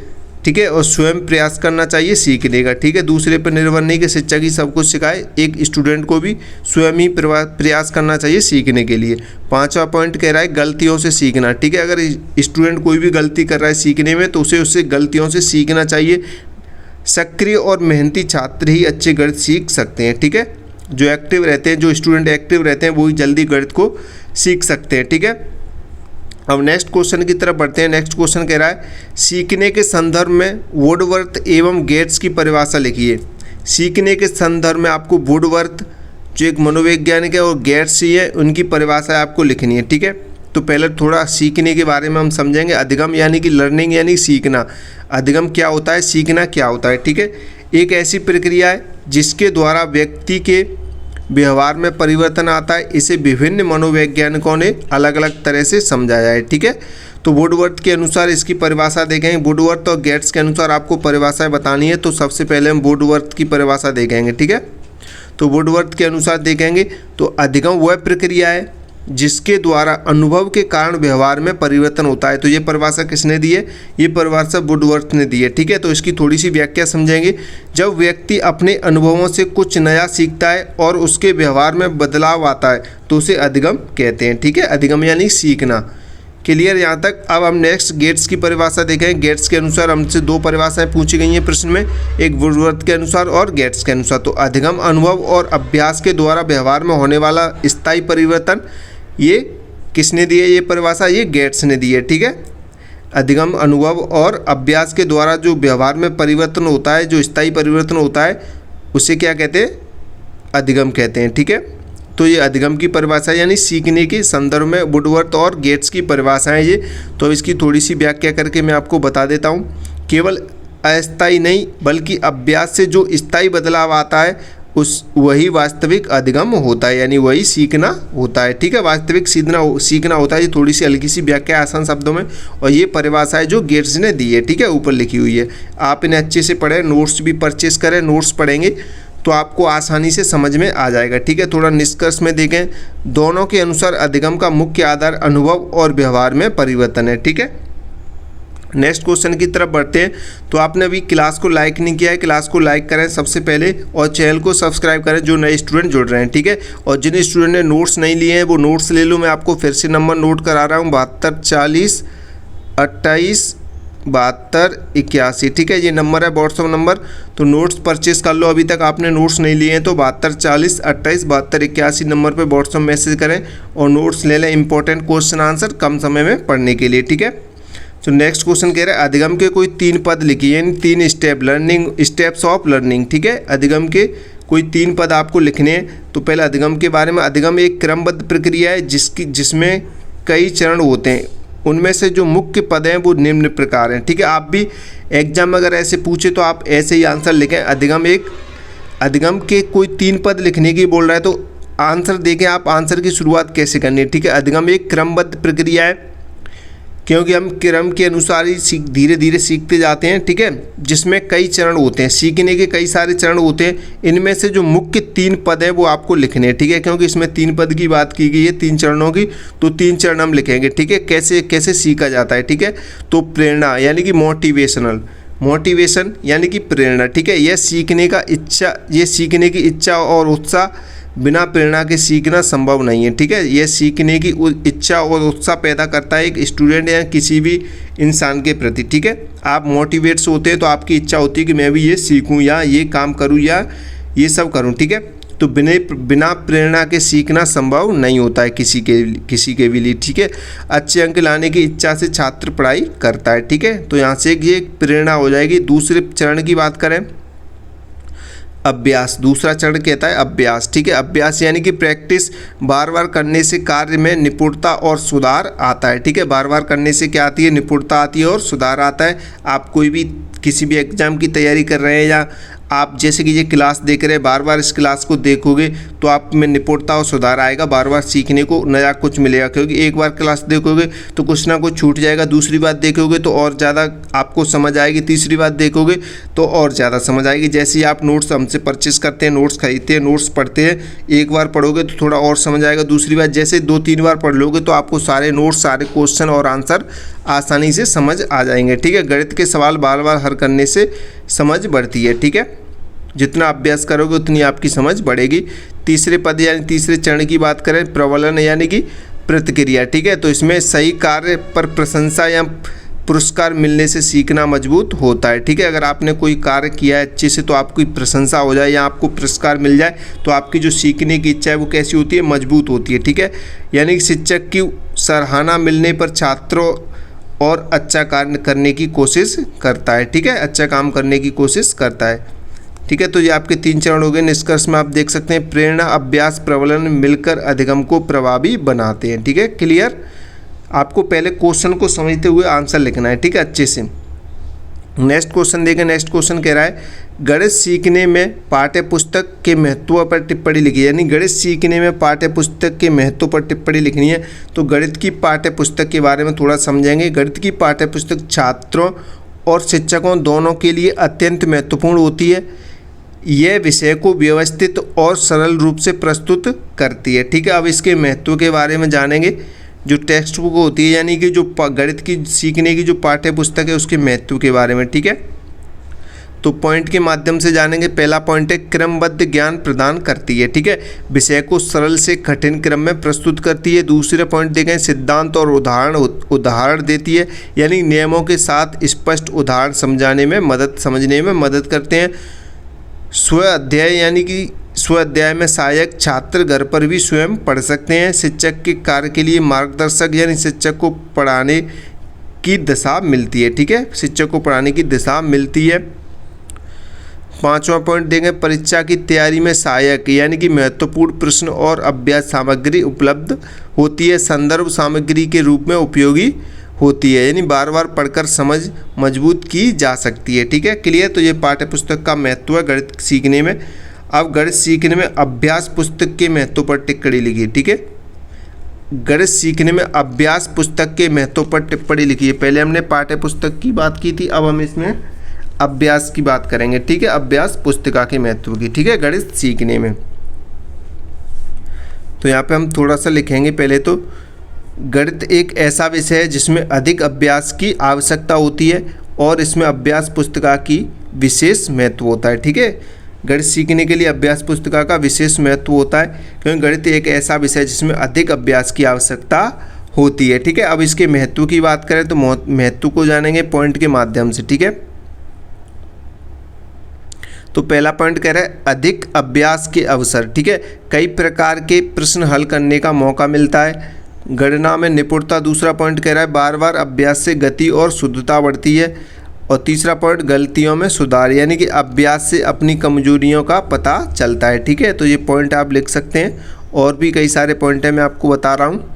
ठीक है, और स्वयं प्रयास करना चाहिए सीखने का। ठीक है, दूसरे पर निर्भर नहीं कि शिक्षक ही सब कुछ सिखाए, एक स्टूडेंट को भी स्वयं ही प्रयास करना चाहिए सीखने के लिए। 5वां पॉइंट कह रहा है गलतियों से सीखना। ठीक है, अगर स्टूडेंट कोई भी गलती कर रहा है सीखने में तो उसे उससे गलतियों से सीखना चाहिए। सक्रिय और मेहनती छात्र ही अच्छे गणित सीख सकते हैं। ठीक है, जो एक्टिव रहते हैं, जो स्टूडेंट एक्टिव रहते हैं, वो ही जल्दी गणित को सीख सकते हैं। ठीक है, अब नेक्स्ट क्वेश्चन की तरफ बढ़ते हैं। नेक्स्ट क्वेश्चन कह रहा है सीखने के संदर्भ में वुडवर्थ एवं गेट्स की परिभाषा लिखिए। सीखने के संदर्भ में आपको वुडवर्थ जो एक मनोवैज्ञानिक है और गेट्स ही है, उनकी परिभाषा आपको लिखनी है। ठीक है, तो पहले थोड़ा सीखने के बारे में हम समझेंगे। अधिगम यानी कि लर्निंग यानी सीखना। अधिगम क्या होता है, सीखना क्या होता है, ठीक है। एक ऐसी प्रक्रिया है जिसके द्वारा व्यक्ति के व्यवहार में परिवर्तन आता है। इसे विभिन्न मनोवैज्ञानिकों ने अलग अलग तरह से समझाया है, ठीक है। तो वुडवर्थ के अनुसार इसकी परिभाषा देखेंगे। वुडवर्थ और गेट्स के अनुसार आपको परिभाषाएं बतानी है, तो सबसे पहले हम वुडवर्थ की परिभाषा देखेंगे, ठीक है। तो वुडवर्थ के अनुसार देखेंगे तो अधिगम वह प्रक्रिया है जिसके द्वारा अनुभव के कारण व्यवहार में परिवर्तन होता है। तो ये परिभाषा किसने दी है, ये परिभाषा वुडवर्थ ने दी है, ठीक है। तो इसकी थोड़ी सी व्याख्या समझेंगे। जब व्यक्ति अपने अनुभवों से कुछ नया सीखता है और उसके व्यवहार में बदलाव आता है तो उसे अधिगम कहते हैं, ठीक है। अधिगम यानी सीखना। क्लियर यहाँ तक। अब हम नेक्स्ट गेट्स की परिभाषा देखें। गेट्स के अनुसार हमसे दो परिभाषाएं पूछी गई हैं प्रश्न में, एक वुडवर्थ के अनुसार और गेट्स के अनुसार। तो अधिगम अनुभव और अभ्यास के द्वारा व्यवहार में होने वाला स्थायी परिवर्तन, ये किसने दी है ये परिभाषा, ये गेट्स ने दी है, ठीक है। अधिगम अनुभव और अभ्यास के द्वारा जो व्यवहार में परिवर्तन होता है, जो स्थायी परिवर्तन होता है, उसे क्या कहते हैं, अधिगम कहते हैं, ठीक है। तो ये अधिगम की परिभाषा यानी सीखने के संदर्भ में वुडवर्थ और गेट्स की परिभाषाएं ये। तो इसकी थोड़ी सी व्याख्या करके मैं आपको बता देता हूँ। केवल अस्थायी नहीं बल्कि अभ्यास से जो स्थायी बदलाव आता है उस वही वास्तविक अधिगम होता है, यानी वही सीखना होता है, ठीक है। वास्तविक सीखना होता है। ये थोड़ी सी हल्की सी व्याख्या आसान शब्दों में, और ये परिभाषा है जो गेट्स ने दी है, ठीक है, ऊपर लिखी हुई है। आप इन्हें अच्छे से पढ़ें, नोट्स भी परचेस करें। नोट्स पढ़ेंगे तो आपको आसानी से समझ में आ जाएगा, ठीक है। थोड़ा निष्कर्ष में देखें, दोनों के अनुसार अधिगम का मुख्य आधार अनुभव और व्यवहार में परिवर्तन है, ठीक है। नेक्स्ट क्वेश्चन की तरफ बढ़ते हैं। तो आपने अभी क्लास को लाइक नहीं किया है, क्लास को लाइक करें सबसे पहले, और चैनल को सब्सक्राइब करें जो नए स्टूडेंट जुड़ रहे हैं, ठीक है। और जिन स्टूडेंट ने नोट्स नहीं लिए हैं वो नोट्स ले लो। मैं आपको फिर से नंबर नोट करा रहा हूँ, 72 40 28 72 81, ठीक है। ये नंबर है व्हाट्सअप नंबर। तो नोट्स परचेस कर लो। अभी तक आपने नोट्स नहीं लिए हैं तो 72 40 28 72 81 नंबर पे व्हाट्सअप मैसेज करें और नोट्स ले लें, इंपॉर्टेंट क्वेश्चन आंसर कम समय में पढ़ने के लिए, ठीक है। तो नेक्स्ट क्वेश्चन कह रहा है अधिगम के कोई 3 पद लिखिए, यानी 3 step, learning steps of learning, ठीक है। अधिगम के कोई 3 पद आपको लिखने हैं। तो पहले अधिगम के बारे में, अधिगम एक क्रमबद्ध प्रक्रिया है जिसमें कई चरण होते हैं। उनमें से जो मुख्य पद हैं वो निम्न प्रकार हैं, ठीक है। आप भी एग्जाम में अगर ऐसे पूछे तो आप ऐसे ही आंसर लिखें। अधिगम के कोई 3 पद लिखने की बोल रहा है तो आंसर देखें आप, आंसर की शुरुआत कैसे करनी है, ठीक है। अधिगम एक क्रमबद्ध प्रक्रिया है क्योंकि हम क्रम के अनुसार ही धीरे धीरे सीखते जाते हैं, ठीक है, जिसमें कई चरण होते हैं। सीखने के कई सारे चरण होते हैं। इनमें से जो मुख्य 3 पद हैं वो आपको लिखने हैं, ठीक है, क्योंकि इसमें 3 पद की बात की गई है, 3 चरणों की। तो 3 चरण हम लिखेंगे, ठीक है। कैसे कैसे सीखा जाता है, ठीक है। तो प्रेरणा यानी कि मोटिवेशन यानी कि प्रेरणा, ठीक है। यह सीखने की इच्छा और उत्साह, बिना प्रेरणा के सीखना संभव नहीं है, ठीक है। यह सीखने की इच्छा और उत्साह पैदा करता है एक स्टूडेंट या किसी भी इंसान के प्रति, ठीक है। आप मोटिवेट्स होते हैं तो आपकी इच्छा होती है कि मैं भी ये सीखूं या ये काम करूं या ये सब करूं, ठीक है। तो बिना प्रेरणा के सीखना संभव नहीं होता है किसी के भी लिए, ठीक है। अच्छे अंक लाने की इच्छा से छात्र पढ़ाई करता है, ठीक है। तो यहाँ से ये प्रेरणा हो जाएगी। दूसरे चरण की बात करें, अभ्यास। दूसरा चरण कहता है अभ्यास, ठीक है। अभ्यास यानी कि प्रैक्टिस, बार बार करने से कार्य में निपुणता और सुधार आता है, ठीक है। बार बार करने से क्या आती है, निपुणता आती है और सुधार आता है। आप कोई भी किसी भी एग्जाम की तैयारी कर रहे हैं या आप जैसे कि ये क्लास देख रहे हैं, बार बार इस क्लास को देखोगे तो आप में निपुणता और सुधार आएगा। बार बार सीखने को नया कुछ मिलेगा, क्योंकि एक बार क्लास देखोगे तो कुछ ना कुछ छूट जाएगा, दूसरी बार देखोगे तो और ज़्यादा आपको समझ आएगी, तीसरी बार देखोगे तो और ज़्यादा समझ आएगी। जैसे ही आप नोट्स हमसे परचेस करते हैं, नोट्स खरीदते हैं, नोट्स पढ़ते हैं, एक बार पढ़ोगे तो थोड़ा और समझ आएगा, दूसरी बार जैसे 2-3 बार पढ़ लोगे तो आपको सारे नोट्स, सारे क्वेश्चन और आंसर आसानी से समझ आ जाएंगे, ठीक है। गणित के सवाल बार बार हल करने से समझ बढ़ती है, ठीक है। जितना अभ्यास करोगे उतनी आपकी समझ बढ़ेगी। तीसरे पद यानी तीसरे चरण की बात करें, प्रबलन यानी कि प्रतिक्रिया, ठीक है। तो इसमें सही कार्य पर प्रशंसा या पुरस्कार मिलने से सीखना मजबूत होता है, ठीक है। अगर आपने कोई कार्य किया है अच्छे से तो आपकी प्रशंसा हो जाए या आपको पुरस्कार मिल जाए तो आपकी जो सीखने की इच्छा है वो कैसी होती है, मजबूत होती है, ठीक है। यानी कि शिक्षक की सराहना मिलने पर छात्रों और अच्छा कार्य करने की कोशिश करता है, ठीक है, अच्छा काम करने की कोशिश करता है, ठीक है। तो ये आपके 3 चरण हो गए। निष्कर्ष में आप देख सकते हैं प्रेरणा, अभ्यास, प्रबलन मिलकर अधिगम को प्रभावी बनाते हैं, ठीक है, क्लियर। आपको पहले क्वेश्चन को समझते हुए आंसर लिखना है, ठीक है, अच्छे से। नेक्स्ट क्वेश्चन देखें। नेक्स्ट क्वेश्चन कह रहा है गणित सीखने में पाठ्य पुस्तक के महत्व पर टिप्पणी लिखी, यानी गणित सीखने में पाठ्य पुस्तक के महत्व पर टिप्पणी लिखनी है। तो गणित की पाठ्य पुस्तक के बारे में थोड़ा समझेंगे। गणित की पाठ्य पुस्तक छात्रों और शिक्षकों दोनों के लिए अत्यंत महत्वपूर्ण होती है। यह विषय को व्यवस्थित और सरल रूप से प्रस्तुत करती है, ठीक है। अब इसके महत्व के बारे में जानेंगे। जो टेक्स्ट बुक होती है, यानी कि जो गणित की सीखने की जो पाठ्य पुस्तक है, उसके महत्व के बारे में, ठीक है। तो पॉइंट के माध्यम से जानेंगे। पहला पॉइंट है क्रमबद्ध ज्ञान प्रदान करती है, ठीक है, विषय को सरल से कठिन क्रम में प्रस्तुत करती है। दूसरे पॉइंट देखें, सिद्धांत और उदाहरण देती है, यानी नियमों के साथ स्पष्ट उदाहरण समझने में मदद करते हैं। स्व अध्याय, यानी कि स्व अध्याय में सहायक छात्र घर पर भी स्वयं पढ़ सकते हैं। शिक्षक के कार्य के लिए मार्गदर्शक, यानी शिक्षक को पढ़ाने की दिशा मिलती है, ठीक है, शिक्षक को पढ़ाने की दिशा मिलती है। पांचवा पॉइंट देंगे, परीक्षा की तैयारी में सहायक, यानी कि महत्वपूर्ण प्रश्न और अभ्यास सामग्री उपलब्ध होती है। संदर्भ सामग्री के रूप में उपयोगी होती है, यानी बार बार पढ़कर समझ मजबूत की जा सकती है, ठीक है, क्लियर। तो ये पाठ्य पुस्तक का महत्व है गणित सीखने में। अब गणित सीखने में अभ्यास पुस्तक के महत्व पर टिप्पणी लिखी, ठीक है। गणित सीखने में अभ्यास पुस्तक के महत्व पर टिप्पणी लिखी है। पहले हमने पाठ्य पुस्तक की बात की थी, अब हम इसमें अभ्यास की बात करेंगे, ठीक है, अभ्यास पुस्तिका के महत्व की, ठीक है, गणित सीखने में। तो यहाँ पे हम थोड़ा सा लिखेंगे। पहले तो गणित एक ऐसा विषय है जिसमें अधिक अभ्यास की आवश्यकता होती है और इसमें अभ्यास पुस्तिका की विशेष महत्व होता है, ठीक है। गणित सीखने के लिए अभ्यास पुस्तिका का विशेष महत्व होता है, क्योंकि गणित एक ऐसा विषय है जिसमें अधिक अभ्यास की आवश्यकता होती है, ठीक है। अब इसके महत्व की बात करें तो महत्व को जानेंगे पॉइंट के माध्यम से, ठीक है। तो पहला पॉइंट कह रहा है अधिक अभ्यास के अवसर, ठीक है, कई प्रकार के प्रश्न हल करने का मौका मिलता है। गणना में निपुणता, दूसरा पॉइंट कह रहा है बार बार अभ्यास से गति और शुद्धता बढ़ती है। और तीसरा पॉइंट गलतियों में सुधार, यानी कि अभ्यास से अपनी कमजोरियों का पता चलता है, ठीक है। तो ये पॉइंट आप लिख सकते हैं, और भी कई सारे पॉइंट हैं, मैं आपको बता रहा हूँ।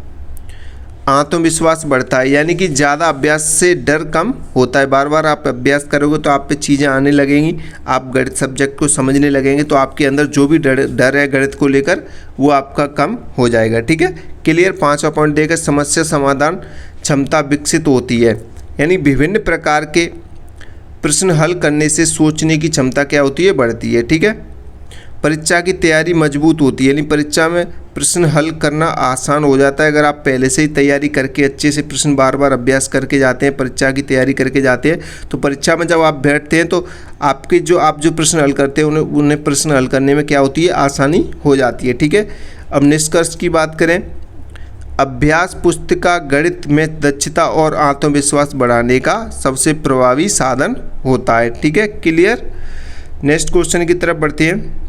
आत्मविश्वास बढ़ता है, यानी कि ज़्यादा अभ्यास से डर कम होता है। बार बार आप अभ्यास करोगे तो आप पे चीज़ें आने लगेंगी, आप गणित सब्जेक्ट को समझने लगेंगे, तो आपके अंदर जो भी डर है गणित को लेकर वो आपका कम हो जाएगा, ठीक है, क्लियर। पांचवा पॉइंट देकर समस्या समाधान क्षमता विकसित होती है, यानी विभिन्न प्रकार के प्रश्न हल करने से सोचने की क्षमता क्या होती है, बढ़ती है, ठीक है। परीक्षा की तैयारी मजबूत होती है, यानी परीक्षा में प्रश्न हल करना आसान हो जाता है अगर आप पहले से ही तैयारी करके अच्छे से प्रश्न बार बार अभ्यास करके जाते हैं, परीक्षा की तैयारी करके जाते हैं। तो परीक्षा में जब आप बैठते हैं तो आप जो प्रश्न हल करते हैं उन्हें प्रश्न हल करने में क्या होती है, आसानी हो जाती है, ठीक है। अब निष्कर्ष की बात करें, अभ्यास पुस्तिका गणित में दक्षता और आत्मविश्वास बढ़ाने का सबसे प्रभावी साधन होता है, ठीक है, क्लियर। नेक्स्ट क्वेश्चन की तरफ बढ़ते हैं।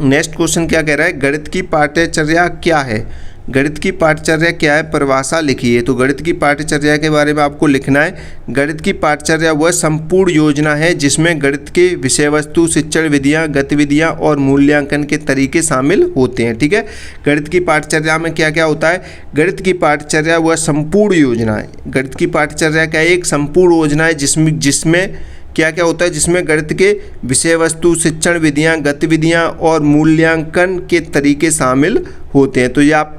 नेक्स्ट क्वेश्चन क्या कह रहा है, गणित की पाठ्यचर्या क्या है। गणित की पाठ्यचर्या क्या है, परिभाषा लिखिए। तो गणित की पाठ्यचर्या के बारे में आपको लिखना है। गणित की पाठ्यचर्या वह संपूर्ण योजना है जिसमें गणित के विषय वस्तु, शिक्षण विधियाँ, गतिविधियाँ और मूल्यांकन के तरीके शामिल होते हैं, ठीक है। गणित की पाठ्यचर्या में क्या क्या होता है, गणित की पाठ्यचर्या वह संपूर्ण योजना है। गणित की पाठ्यचर्या क्या है, एक संपूर्ण योजना है जिसमें क्या क्या होता है, जिसमें गणित के विषय वस्तु, शिक्षण विधियाँ, गतिविधियाँ और मूल्यांकन के तरीके शामिल होते हैं। तो ये आप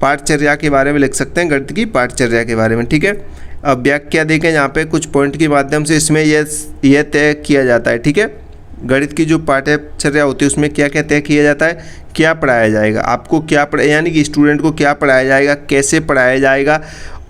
पाठ्यचर्या के बारे में लिख सकते हैं, गणित की पाठ्यचर्या के बारे में, ठीक है। अब व्याख्या देखें, यहाँ पे कुछ पॉइंट के माध्यम से इसमें यह तय किया जाता है, ठीक है। गणित की जो पाठ्यचर्या होती है उसमें क्या क्या तय किया जाता है, क्या पढ़ाया जाएगा, आपको क्या यानी कि स्टूडेंट को क्या पढ़ाया जाएगा, कैसे पढ़ाया जाएगा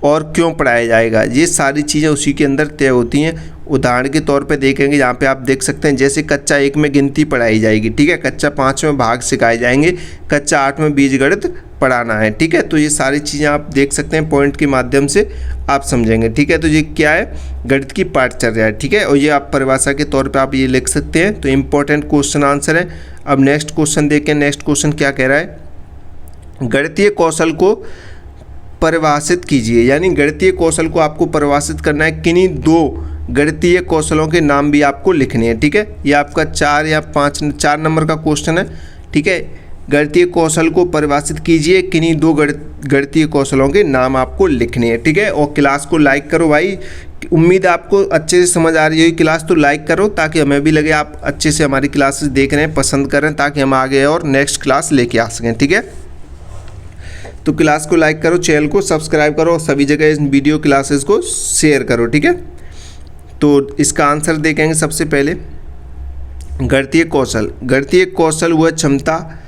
और क्यों पढ़ाया जाएगा, ये सारी चीज़ें उसी के अंदर तय होती हैं। उदाहरण के तौर पे देखेंगे, यहाँ पे आप देख सकते हैं, जैसे कक्षा 1 में गिनती पढ़ाई जाएगी, ठीक है, कक्षा 5 में भाग सिखाए जाएंगे, कक्षा 8 में बीजगणित पढ़ाना है, ठीक है। तो ये सारी चीज़ें आप देख सकते हैं, पॉइंट के माध्यम से आप समझेंगे, ठीक है। तो ये क्या है, गणित की पाठ्यचर्या है, ठीक है। और ये आप परिभाषा के तौर पर आप ये लिख सकते हैं। तो इम्पोर्टेंट क्वेश्चन आंसर है। अब नेक्स्ट क्वेश्चन देखें। नेक्स्ट क्वेश्चन क्या कह रहा है, गणितीय कौशल को परिभाषित कीजिए, यानी गणितीय कौशल को आपको परिभाषित करना है। किन्हीं 2 गणितीय कौशलों के नाम भी आपको लिखने हैं, ठीक है। ये आपका 4 नंबर का क्वेश्चन है, ठीक है। गणितीय कौशल को परिभाषित कीजिए। किन्हीं दो गणितीय कौशलों के नाम आपको लिखने हैं, ठीक है। और क्लास को लाइक करो भाई, उम्मीद है आपको अच्छे से समझ आ रही है क्लास, तो लाइक करो ताकि हमें भी लगे आप अच्छे से हमारी क्लासेस देख रहे हैं, पसंद कर रहे हैं, ताकि हम आगे और नेक्स्ट क्लास लेके आ सकें, ठीक है। तो क्लास को लाइक करो, चैनल को सब्सक्राइब करो और सभी जगह इस वीडियो क्लासेस को शेयर करो, ठीक है। तो इसका आंसर देखेंगे सबसे पहले गणितीय कौशल। गणितीय कौशल वह क्षमता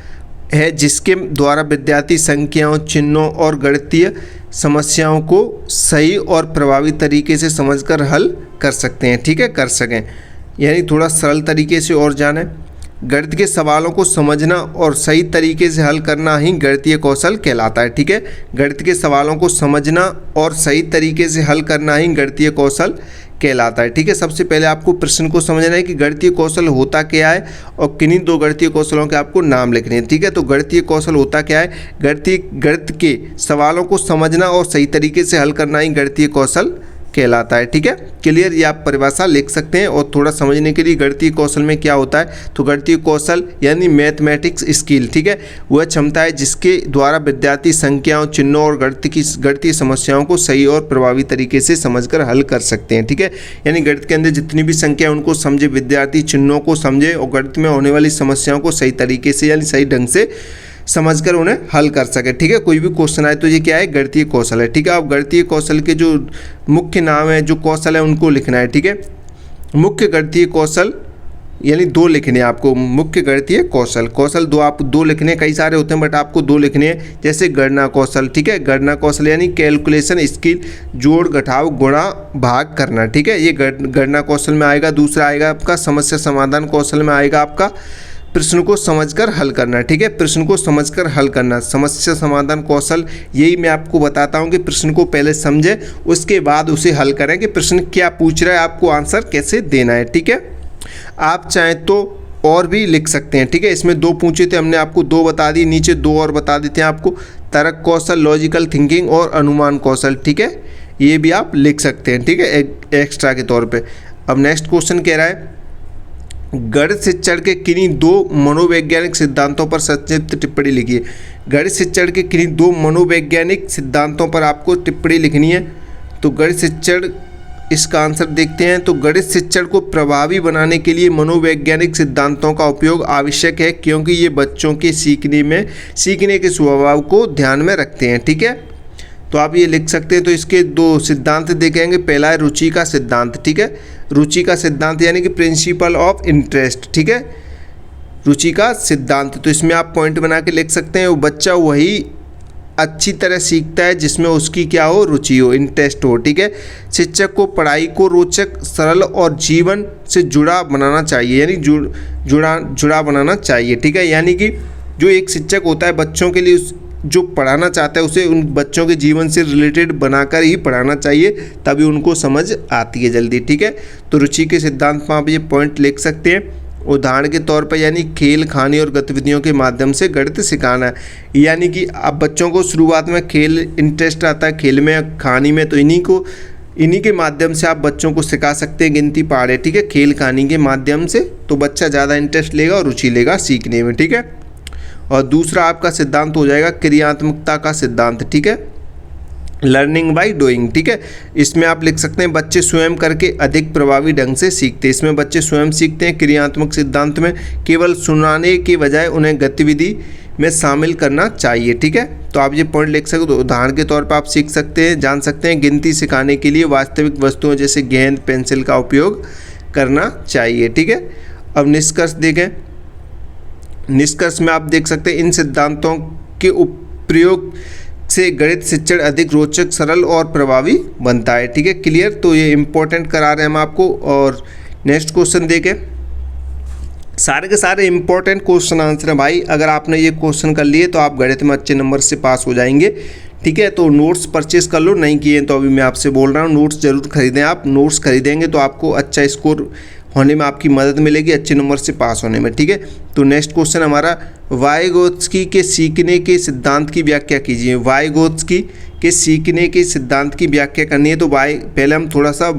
है जिसके द्वारा विद्यार्थी संख्याओं, चिन्हों और गणितीय समस्याओं को सही और प्रभावी तरीके से समझकर हल कर सकते हैं, ठीक है, कर सकें, यानी थोड़ा सरल तरीके से और जानें। गणित के सवालों को समझना और सही तरीके से हल करना ही गणितीय कौशल कहलाता है, ठीक है। गणित के सवालों को समझना और सही तरीके से हल करना ही गणितीय कौशल कहलाता है, ठीक है। सबसे पहले आपको प्रश्न को समझना है कि गणितीय कौशल होता क्या है और किन्हीं दो गणितीय कौशलों के आपको नाम लिखने हैं, ठीक है। तो गणितीय कौशल होता क्या है? गणित के सवालों को समझना और सही तरीके से हल करना ही गणितीय कौशल कहलाता है, ठीक है। क्लियर, ये आप परिभाषा लिख सकते हैं। और थोड़ा समझने के लिए गणितीय कौशल में क्या होता है, तो गणितीय कौशल यानी मैथमेटिक्स स्किल, ठीक है, वह क्षमता है जिसके द्वारा विद्यार्थी संख्याओं, चिन्हों और गणितीय समस्याओं को सही और प्रभावी तरीके से समझकर हल कर सकते हैं, ठीक है। यानी गणित के अंदर जितनी भी संख्या उनको समझे विद्यार्थी, चिन्हों को समझे और गणित में होने वाली समस्याओं को सही तरीके से यानी सही ढंग से समझकर उन्हें हल कर सके, ठीक है। कोई भी क्वेश्चन आए तो ये क्या है, गणितीय कौशल है, ठीक है। अब गणितीय कौशल के जो मुख्य नाम है, जो कौशल है, उनको लिखना है, ठीक है। मुख्य गणितीय कौशल यानी दो लिखने हैं आपको, मुख्य गणितीय कौशल। कौशल दो लिखने, कई सारे होते हैं बट आपको दो लिखने हैं। जैसे गणना कौशल, ठीक है, गणना कौशल यानी कैलकुलेशन स्किल, जोड़ घटाव गुणा भाग करना, ठीक है, ये गणना कौशल में आएगा। दूसरा आएगा आपका समस्या समाधान कौशल में आएगा आपका प्रश्न को समझकर हल करना, ठीक है, प्रश्न को समझकर हल करना। समस्या समाधान कौशल यही मैं आपको बताता हूँ कि प्रश्न को पहले समझे, उसके बाद उसे हल करें कि प्रश्न क्या पूछ रहा है, आपको आंसर कैसे देना है, ठीक है। आप चाहें तो और भी लिख सकते हैं, ठीक है। इसमें दो पूछे थे, हमने आपको दो बता दी, नीचे दो और बता देते हैं आपको, तर्क कौशल, लॉजिकल थिंकिंग और अनुमान कौशल, ठीक है, ये भी आप लिख सकते हैं, ठीक है, एक्स्ट्रा के तौर पे। अब नेक्स्ट क्वेश्चन कह रहा है गणित शिक्षण के किन्हीं दो मनोवैज्ञानिक सिद्धांतों पर संक्षिप्त टिप्पणी लिखिए। गणित शिक्षण के किन्हीं दो मनोवैज्ञानिक सिद्धांतों पर आपको टिप्पणी लिखनी है। तो गणित शिक्षण, इसका आंसर देखते हैं। तो गणित शिक्षण को प्रभावी बनाने के लिए मनोवैज्ञानिक सिद्धांतों का उपयोग आवश्यक है, क्योंकि ये बच्चों के सीखने के स्वभाव को ध्यान में रखते हैं, ठीक है। तो आप ये लिख सकते हैं। तो इसके दो सिद्धांत देखेंगे। पहला है रुचि का सिद्धांत, ठीक है, रुचि का सिद्धांत यानी कि प्रिंसिपल ऑफ इंटरेस्ट, ठीक है, रुचि का सिद्धांत। तो इसमें आप पॉइंट बना के लिख सकते हैं, वो बच्चा वही अच्छी तरह सीखता है जिसमें उसकी क्या हो, रुचि हो, इंटरेस्ट हो, ठीक है। शिक्षक को पढ़ाई को रोचक, सरल और जीवन से जुड़ा बनाना चाहिए, यानी जुड़ा बनाना चाहिए, ठीक है। यानी कि जो एक शिक्षक होता है बच्चों के लिए जो पढ़ाना चाहता है उसे उन बच्चों के जीवन से रिलेटेड बनाकर ही पढ़ाना चाहिए, तभी उनको समझ आती है जल्दी, ठीक है। तो रुचि के सिद्धांत में आप ये पॉइंट लिख सकते हैं। उदाहरण के तौर पर यानी खेल, कहानी और गतिविधियों के माध्यम से गणित सिखाना है, यानी कि आप बच्चों को शुरुआत में खेल इंटरेस्ट आता है, खेल में, कहानी में, तो इन्हीं के माध्यम से आप बच्चों को सिखा सकते हैं गिनती पढ़े, ठीक है, खेल कहानी के माध्यम से। तो बच्चा ज़्यादा इंटरेस्ट लेगा और रुचि लेगा सीखने में, ठीक है। और दूसरा आपका सिद्धांत हो जाएगा क्रियात्मकता का सिद्धांत, ठीक है, लर्निंग बाय डूइंग, ठीक है। इसमें आप लिख सकते हैं बच्चे स्वयं करके अधिक प्रभावी ढंग से सीखते हैं। इसमें बच्चे स्वयं सीखते हैं। क्रियात्मक सिद्धांत में केवल सुनाने के बजाय उन्हें गतिविधि में शामिल करना चाहिए, ठीक है। तो आप ये पॉइंट लिख सकते हो। उदाहरण के तौर पर आप सीख सकते हैं, जान सकते हैं, गिनती सिखाने के लिए वास्तविक वस्तुओं जैसे गेंद, पेंसिल का उपयोग करना चाहिए, ठीक है। अब निष्कर्ष देखें। निष्कर्ष में आप देख सकते हैं इन सिद्धांतों के प्रयोग से गणित शिक्षण अधिक रोचक, सरल और प्रभावी बनता है, ठीक है, क्लियर। तो ये इंपॉर्टेंट करा रहे हैं हम आपको। और नेक्स्ट क्वेश्चन देखें। सारे के सारे इंपॉर्टेंट क्वेश्चन आंसर हैं भाई। अगर आपने ये क्वेश्चन कर लिए तो आप गणित में अच्छे नंबर से पास हो जाएंगे, ठीक है। तो नोट्स परचेस कर लो, नहीं किए तो अभी मैं आपसे बोल रहा हूँ नोट्स जरूर खरीदें। आप नोट्स खरीदेंगे तो आपको अच्छा स्कोर होने में आपकी मदद मिलेगी, अच्छे नंबर से पास होने में, ठीक है। तो नेक्स्ट क्वेश्चन हमारा वाइगोत्स्की के सीखने के सिद्धांत की व्याख्या कीजिए। वाइगोत्स्की के सीखने के सिद्धांत की व्याख्या करनी है। तो पहले हम थोड़ा सा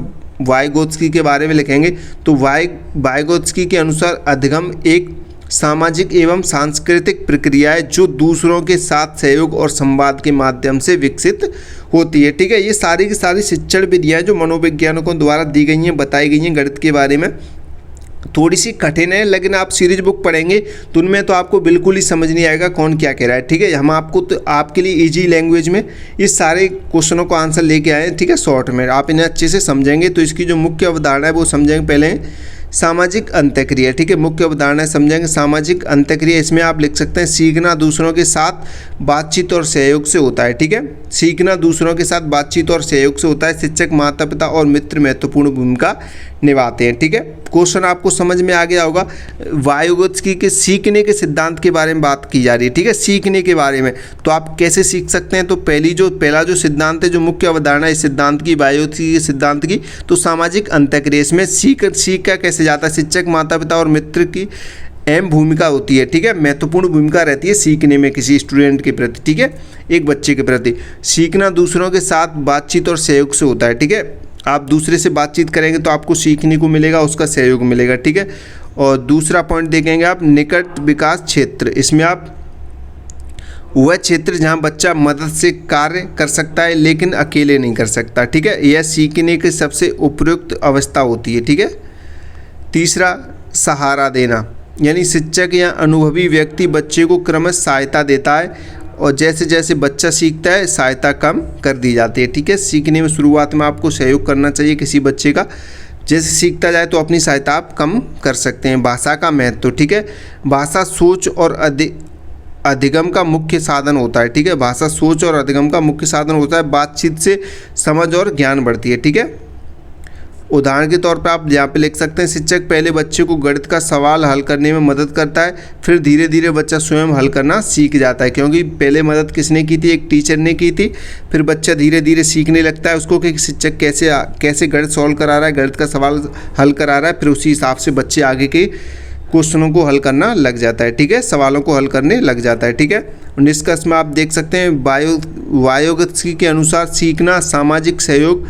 वाइगोत्स्की के बारे में लिखेंगे। तो वाइगोत्स्की के अनुसार अधिगम एक सामाजिक एवं सांस्कृतिक प्रक्रियाएं जो दूसरों के साथ सहयोग और संवाद के माध्यम से विकसित होती है। ठीक है, ये सारी की सारी शिक्षण विधियाँ जो मनोवैज्ञानिकों द्वारा दी गई हैं, बताई गई हैं गणित के बारे में, थोड़ी सी कठिन है, लेकिन आप सीरीज बुक पढ़ेंगे तो उनमें तो आपको बिल्कुल ही समझ नहीं आएगा कौन क्या कह रहा है। ठीक है, हम आपको तो आपके लिए इजी लैंग्वेज में इस सारे क्वेश्चनों को आंसर लेके आए हैं। ठीक है, शॉर्ट में आप इन्हें अच्छे से समझेंगे तो इसकी जो मुख्य अवधारणा है वो समझेंगे। पहले सामाजिक अंतःक्रिया। ठीक है, मुख्य अवधारणा समझेंगे सामाजिक अंतःक्रिया। इसमें आप लिख सकते हैं सीखना दूसरों के साथ बातचीत और सहयोग से होता है। ठीक है, सीखना दूसरों के साथ बातचीत और सहयोग से होता है। शिक्षक, माता पिता और मित्र महत्वपूर्ण भूमिका निभाते हैं। ठीक है, क्वेश्चन आपको समझ में आ गया होगा। वायोगत्स्की के सीखने के सिद्धांत के बारे में बात की जा रही है। ठीक है, सीखने के बारे में तो आप कैसे सीख सकते हैं, तो पहला जो सिद्धांत है, जो मुख्य अवधारणा इस सिद्धांत की, वायोगत्स्की के सिद्धांत की, तो सामाजिक अंतःक्रिया। इसमें सीख का कैसे जाता है, शिक्षक, माता पिता और मित्र की अहम भूमिका होती है। ठीक है, महत्वपूर्ण भूमिका रहती है सीखने में किसी स्टूडेंट के प्रति। ठीक है, एक बच्चे के प्रति। सीखना दूसरों के साथ बातचीत और सहयोग से होता है। ठीक है, आप दूसरे से बातचीत करेंगे तो आपको सीखने को मिलेगा, उसका सहयोग मिलेगा। ठीक है, और दूसरा पॉइंट देखेंगे आप, निकट विकास क्षेत्र। इसमें आप वह क्षेत्र जहां बच्चा मदद से कार्य कर सकता है लेकिन अकेले नहीं कर सकता। ठीक है, यह सीखने की सबसे उपयुक्त अवस्था होती है। ठीक है, तीसरा सहारा देना, यानी शिक्षक या अनुभवी व्यक्ति बच्चे को क्रमशः सहायता देता है और जैसे जैसे बच्चा सीखता है सहायता कम कर दी जाती है। ठीक है, सीखने में शुरुआत में आपको सहयोग करना चाहिए किसी बच्चे का, जैसे सीखता जाए तो अपनी सहायता आप कम कर सकते हैं। भाषा का महत्व। ठीक है, भाषा सोच और अधिगम का मुख्य साधन होता है। ठीक है, भाषा सोच और अधिगम का मुख्य साधन होता है। बातचीत से समझ और ज्ञान बढ़ती है। ठीक है, उदाहरण के तौर पे आप यहाँ पे लिख सकते हैं, शिक्षक पहले बच्चे को गणित का सवाल हल करने में मदद करता है, फिर धीरे धीरे बच्चा स्वयं हल करना सीख जाता है। क्योंकि पहले मदद किसने की थी, एक टीचर ने की थी, फिर बच्चा धीरे धीरे सीखने लगता है उसको कि शिक्षक कैसे गणित सॉल्व करा रहा है, गणित का सवाल हल करा रहा है, फिर उसी हिसाब से बच्चे आगे के क्वेश्चनों को हल करना लग जाता है। ठीक है, सवालों को हल करने लग जाता है। ठीक है, निष्कर्ष में आप देख सकते हैं वायोगत्स्की के अनुसार सीखना सामाजिक सहयोग,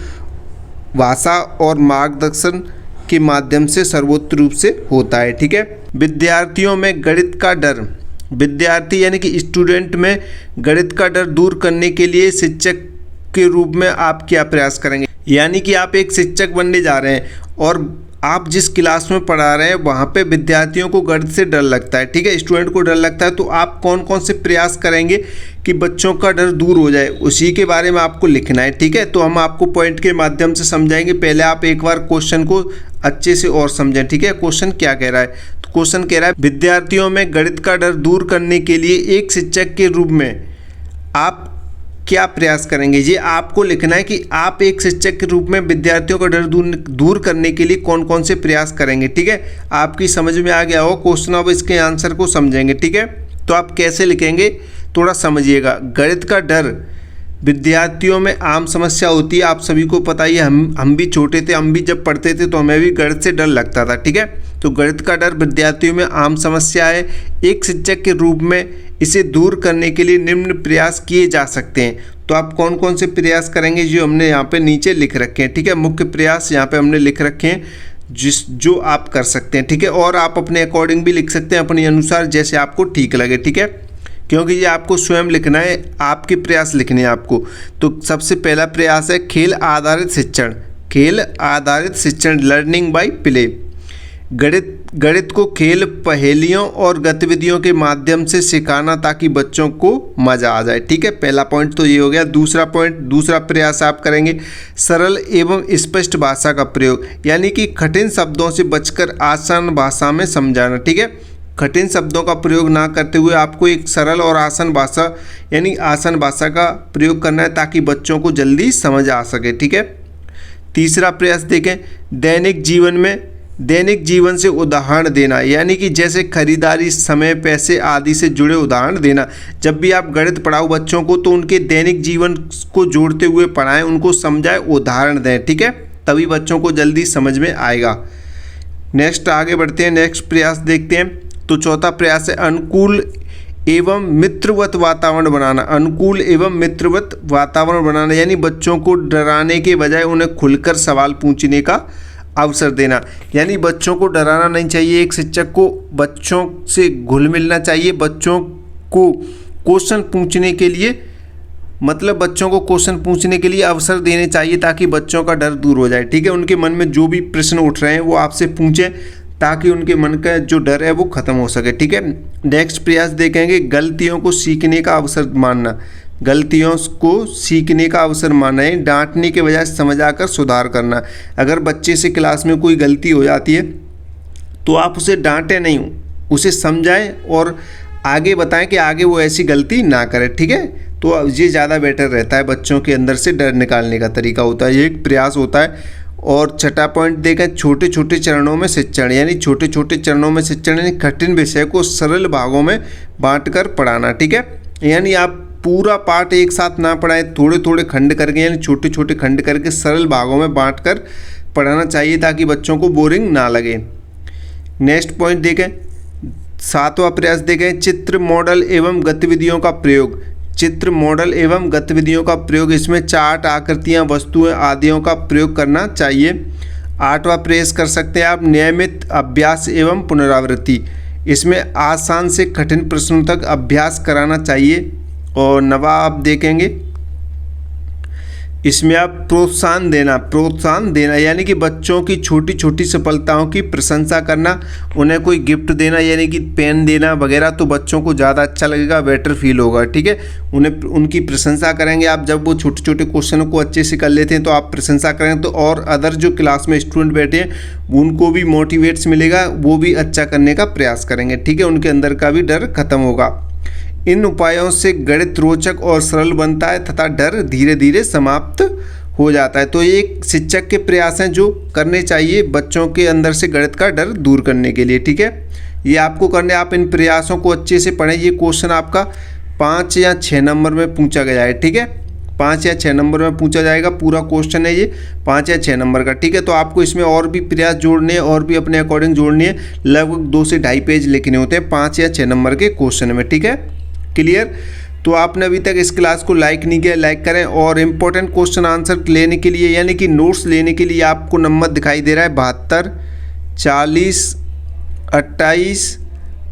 भाषा और मार्गदर्शन के माध्यम से सर्वोत्तम रूप से होता है। ठीक है, विद्यार्थियों में गणित का डर, विद्यार्थी यानी कि स्टूडेंट में गणित का डर दूर करने के लिए शिक्षक के रूप में आप क्या प्रयास करेंगे। यानी कि आप एक शिक्षक बनने जा रहे हैं और आप जिस क्लास में पढ़ा रहे हैं वहाँ पे विद्यार्थियों को गणित से डर लगता है। ठीक है, स्टूडेंट को डर लगता है, तो आप कौन कौन से प्रयास करेंगे कि बच्चों का डर दूर हो जाए, उसी के बारे में आपको लिखना है। ठीक है, तो हम आपको पॉइंट के माध्यम से समझाएंगे। पहले आप एक बार क्वेश्चन को अच्छे से और समझें। ठीक है, क्वेश्चन क्या कह रहा है, तो क्वेश्चन कह रहा है विद्यार्थियों में गणित का डर दूर करने के लिए एक शिक्षक के रूप में आप क्या प्रयास करेंगे। ये आपको लिखना है कि आप एक शिक्षक के रूप में विद्यार्थियों का डर दूर करने के लिए कौन कौन से प्रयास करेंगे। ठीक है, आपकी समझ में आ गया हो क्वेश्चन, अब इसके आंसर को समझेंगे। ठीक है, तो आप कैसे लिखेंगे थोड़ा समझिएगा। गणित का डर विद्यार्थियों में आम समस्या होती है, आप सभी को पता ही है, हम भी छोटे थे, हम भी जब पढ़ते थे तो हमें भी गणित से डर लगता था। ठीक है, तो गणित का डर विद्यार्थियों में आम समस्या है। एक शिक्षक के रूप में इसे दूर करने के लिए निम्न प्रयास किए जा सकते हैं। तो आप कौन कौन से प्रयास करेंगे जो हमने यहाँ पे नीचे लिख रखे हैं। ठीक है, मुख्य प्रयास यहाँ पे हमने लिख रखे हैं जो आप कर सकते हैं। ठीक है, और आप अपने अकॉर्डिंग भी लिख सकते हैं, अपने अनुसार जैसे आपको ठीक लगे। ठीक है, क्योंकि ये आपको स्वयं लिखना है, आपके प्रयास लिखने हैं आपको। तो सबसे पहला प्रयास है खेल आधारित शिक्षण। खेल आधारित शिक्षण, लर्निंग बाय प्ले। गणित को खेल, पहेलियों और गतिविधियों के माध्यम से सिखाना ताकि बच्चों को मज़ा आ जाए। ठीक है, पहला पॉइंट तो ये हो गया। दूसरा प्रयास आप करेंगे सरल एवं स्पष्ट भाषा का प्रयोग, यानी कि कठिन शब्दों से बचकर आसान भाषा में समझाना। ठीक है, कठिन शब्दों का प्रयोग ना करते हुए आपको एक सरल और आसान भाषा यानी आसान भाषा का प्रयोग करना है ताकि बच्चों को जल्दी समझ आ सके। ठीक है, तीसरा प्रयास देखें, दैनिक जीवन से उदाहरण देना, यानी कि जैसे खरीदारी, समय, पैसे आदि से जुड़े उदाहरण देना। जब भी आप गणित पढ़ाओ बच्चों को तो उनके दैनिक जीवन को जोड़ते हुए पढ़ाएं, उनको समझाएं, उदाहरण दें। ठीक है, तभी बच्चों को जल्दी समझ में आएगा। नेक्स्ट आगे बढ़ते हैं, नेक्स्ट प्रयास देखते हैं। तो चौथा प्रयास है अनुकूल एवं मित्रवत वातावरण बनाना। अनुकूल एवं मित्रवत वातावरण बनाना, यानी बच्चों को डराने के बजाय उन्हें खुलकर सवाल पूछने का अवसर देना, यानी बच्चों को डराना नहीं चाहिए। एक शिक्षक को बच्चों से घुल मिलना चाहिए, बच्चों को क्वेश्चन पूछने के लिए मतलब बच्चों को क्वेश्चन पूछने के लिए अवसर देने चाहिए ताकि बच्चों का डर दूर हो जाए। ठीक है, उनके मन में जो भी प्रश्न उठ रहे हैं वो आपसे पूछें ताकि उनके मन का जो डर है वो खत्म हो सके। ठीक है, नेक्स्ट प्रयास देखेंगे, गलतियों को सीखने का अवसर मानना। गलतियों को सीखने का अवसर मानना है, डांटने के बजाय समझाकर सुधार करना। अगर बच्चे से क्लास में कोई गलती हो जाती है तो आप उसे डांटें नहीं, उसे समझाएं और आगे बताएं कि आगे वो ऐसी गलती ना करे। ठीक है, तो ये ज़्यादा बेटर रहता है, बच्चों के अंदर से डर निकालने का तरीका होता है, ये एक प्रयास होता है। और छठा पॉइंट देखें, छोटे छोटे चरणों में शिक्षण, यानी छोटे छोटे चरणों में शिक्षण यानी कठिन विषय को सरल भागों में बांटकर पढ़ाना। ठीक है, यानी आप पूरा पाठ एक साथ ना पढ़ाएं, थोड़े थोड़े खंड करके यानी छोटे छोटे खंड करके सरल भागों में बांटकर पढ़ाना चाहिए ताकि बच्चों को बोरिंग ना लगे। नेक्स्ट पॉइंट देखें, सातवां प्रयास देखें, चित्र मॉडल एवं गतिविधियों का प्रयोग। चित्र मॉडल एवं गतिविधियों का प्रयोग, इसमें चार्ट, आकृतियां, वस्तुएं आदियों का प्रयोग करना चाहिए। आठवां प्रयास कर सकते हैं आप, नियमित अभ्यास एवं पुनरावृत्ति। इसमें आसान से कठिन प्रश्नों तक अभ्यास कराना चाहिए। और नवा आप देखेंगे, इसमें आप प्रोत्साहन देना यानी कि बच्चों की छोटी छोटी सफलताओं की प्रशंसा करना, उन्हें कोई गिफ्ट देना यानी कि पेन देना वगैरह, तो बच्चों को ज़्यादा अच्छा लगेगा, बेटर फील होगा। ठीक है, उन्हें उनकी प्रशंसा करेंगे आप, जब वो छोटे छोटे क्वेश्चनों को अच्छे से कर लेते हैं तो आप प्रशंसा करेंगे तो और अदर जो क्लास में स्टूडेंट बैठे हैं उनको भी मोटिवेट्स मिलेगा, वो भी अच्छा करने का प्रयास करेंगे। ठीक है, उनके अंदर का भी डर खत्म होगा। इन उपायों से गणित रोचक और सरल बनता है तथा डर धीरे धीरे समाप्त हो जाता है। तो ये एक शिक्षक के प्रयास हैं जो करने चाहिए बच्चों के अंदर से गणित का डर दूर करने के लिए। ठीक है, ये आपको करने, आप इन प्रयासों को अच्छे से पढ़ें। ये क्वेश्चन आपका 5 या 6 नंबर में पूछा गया है। ठीक है, 5 या 6 नंबर में पूछा जाएगा, पूरा क्वेश्चन है ये 5 या 6 नंबर का। ठीक है, तो आपको इसमें और भी प्रयास जोड़ने हैं और भी अपने अकॉर्डिंग जोड़नी है, लगभग 2 से 2.5 पेज लिखने होते हैं 5 या 6 नंबर के क्वेश्चन में। ठीक है, क्लियर। तो आपने अभी तक इस क्लास को लाइक नहीं किया, लाइक करें। और इम्पोर्टेंट क्वेश्चन आंसर लेने के लिए यानी कि नोट्स लेने के लिए आपको नंबर दिखाई दे रहा है 72 40 28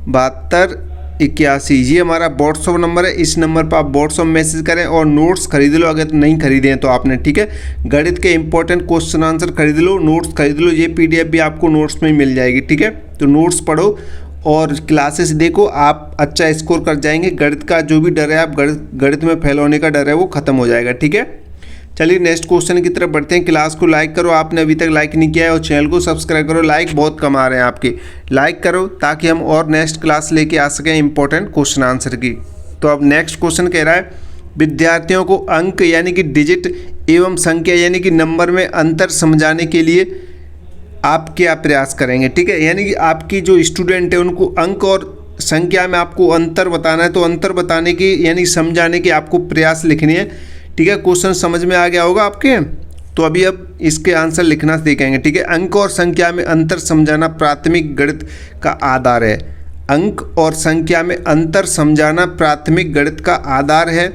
72 81। ये हमारा व्हाट्सअप नंबर है, इस नंबर पर आप व्हाट्सअप मैसेज करें और नोट्स खरीद लो अगर नहीं खरीदे हैं तो आपने। ठीक है, गणित के इंपॉर्टेंट क्वेश्चन आंसर खरीद लो, नोट्स खरीद लो, ये PDF भी आपको नोट्स में मिल जाएगी। ठीक है, तो नोट्स पढ़ो और क्लासेस देखो, आप अच्छा स्कोर कर जाएंगे। गणित का जो भी डर है, आप गणित में फेल होने का डर है वो खत्म हो जाएगा। ठीक है, चलिए नेक्स्ट क्वेश्चन की तरफ बढ़ते हैं। क्लास को लाइक करो, आपने अभी तक लाइक नहीं किया है, और चैनल को सब्सक्राइब करो। लाइक बहुत कम आ रहे हैं आपके, लाइक करो ताकि हम और नेक्स्ट क्लास लेके आ सकें इंपॉर्टेंट क्वेश्चन आंसर की। तो अब नेक्स्ट क्वेश्चन कह रहा है, विद्यार्थियों को अंक यानी कि डिजिट एवं संख्या यानी कि नंबर में अंतर समझाने के लिए आप क्या प्रयास करेंगे। ठीक है, यानी कि आपकी जो स्टूडेंट है उनको अंक और संख्या में आपको अंतर बताना है, तो अंतर बताने की यानी समझाने के आपको प्रयास लिखने हैं। ठीक है, क्वेश्चन समझ में आ गया होगा आपके। तो अभी अब इसके आंसर लिखना सीखेंगे। ठीक है, अंक और संख्या में अंतर समझाना प्राथमिक गणित का आधार है। अंक और संख्या में अंतर समझाना प्राथमिक गणित का आधार है।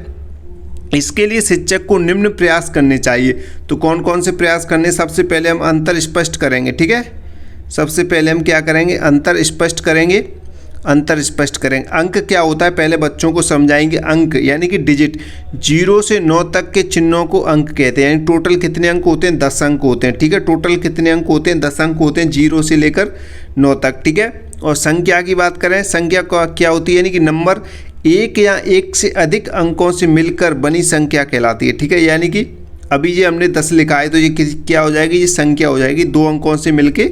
इसके लिए शिक्षक को निम्न प्रयास करने चाहिए। तो कौन कौन से प्रयास करने, सबसे पहले हम अंतर स्पष्ट करेंगे। ठीक है, सबसे पहले हम क्या करेंगे, अंतर स्पष्ट करेंगे। अंक क्या होता है पहले बच्चों को समझाएंगे। अंक यानी कि डिजिट, 0 से 9 तक के चिन्हों को अंक कहते हैं। यानी टोटल कितने अंक होते हैं, 10 अंक होते हैं। ठीक है, टोटल कितने अंक होते हैं, 10 अंक होते हैं 0 से लेकर 9 तक। ठीक है, और संख्या की बात करें, संख्या क्या होती है, यानी कि नंबर 1 या 1 से अधिक अंकों से मिलकर बनी संख्या कहलाती है। ठीक है, यानी कि अभी ये हमने 10 लिखा है तो ये क्या हो जाएगी, ये संख्या हो जाएगी, 2 अंकों से मिलके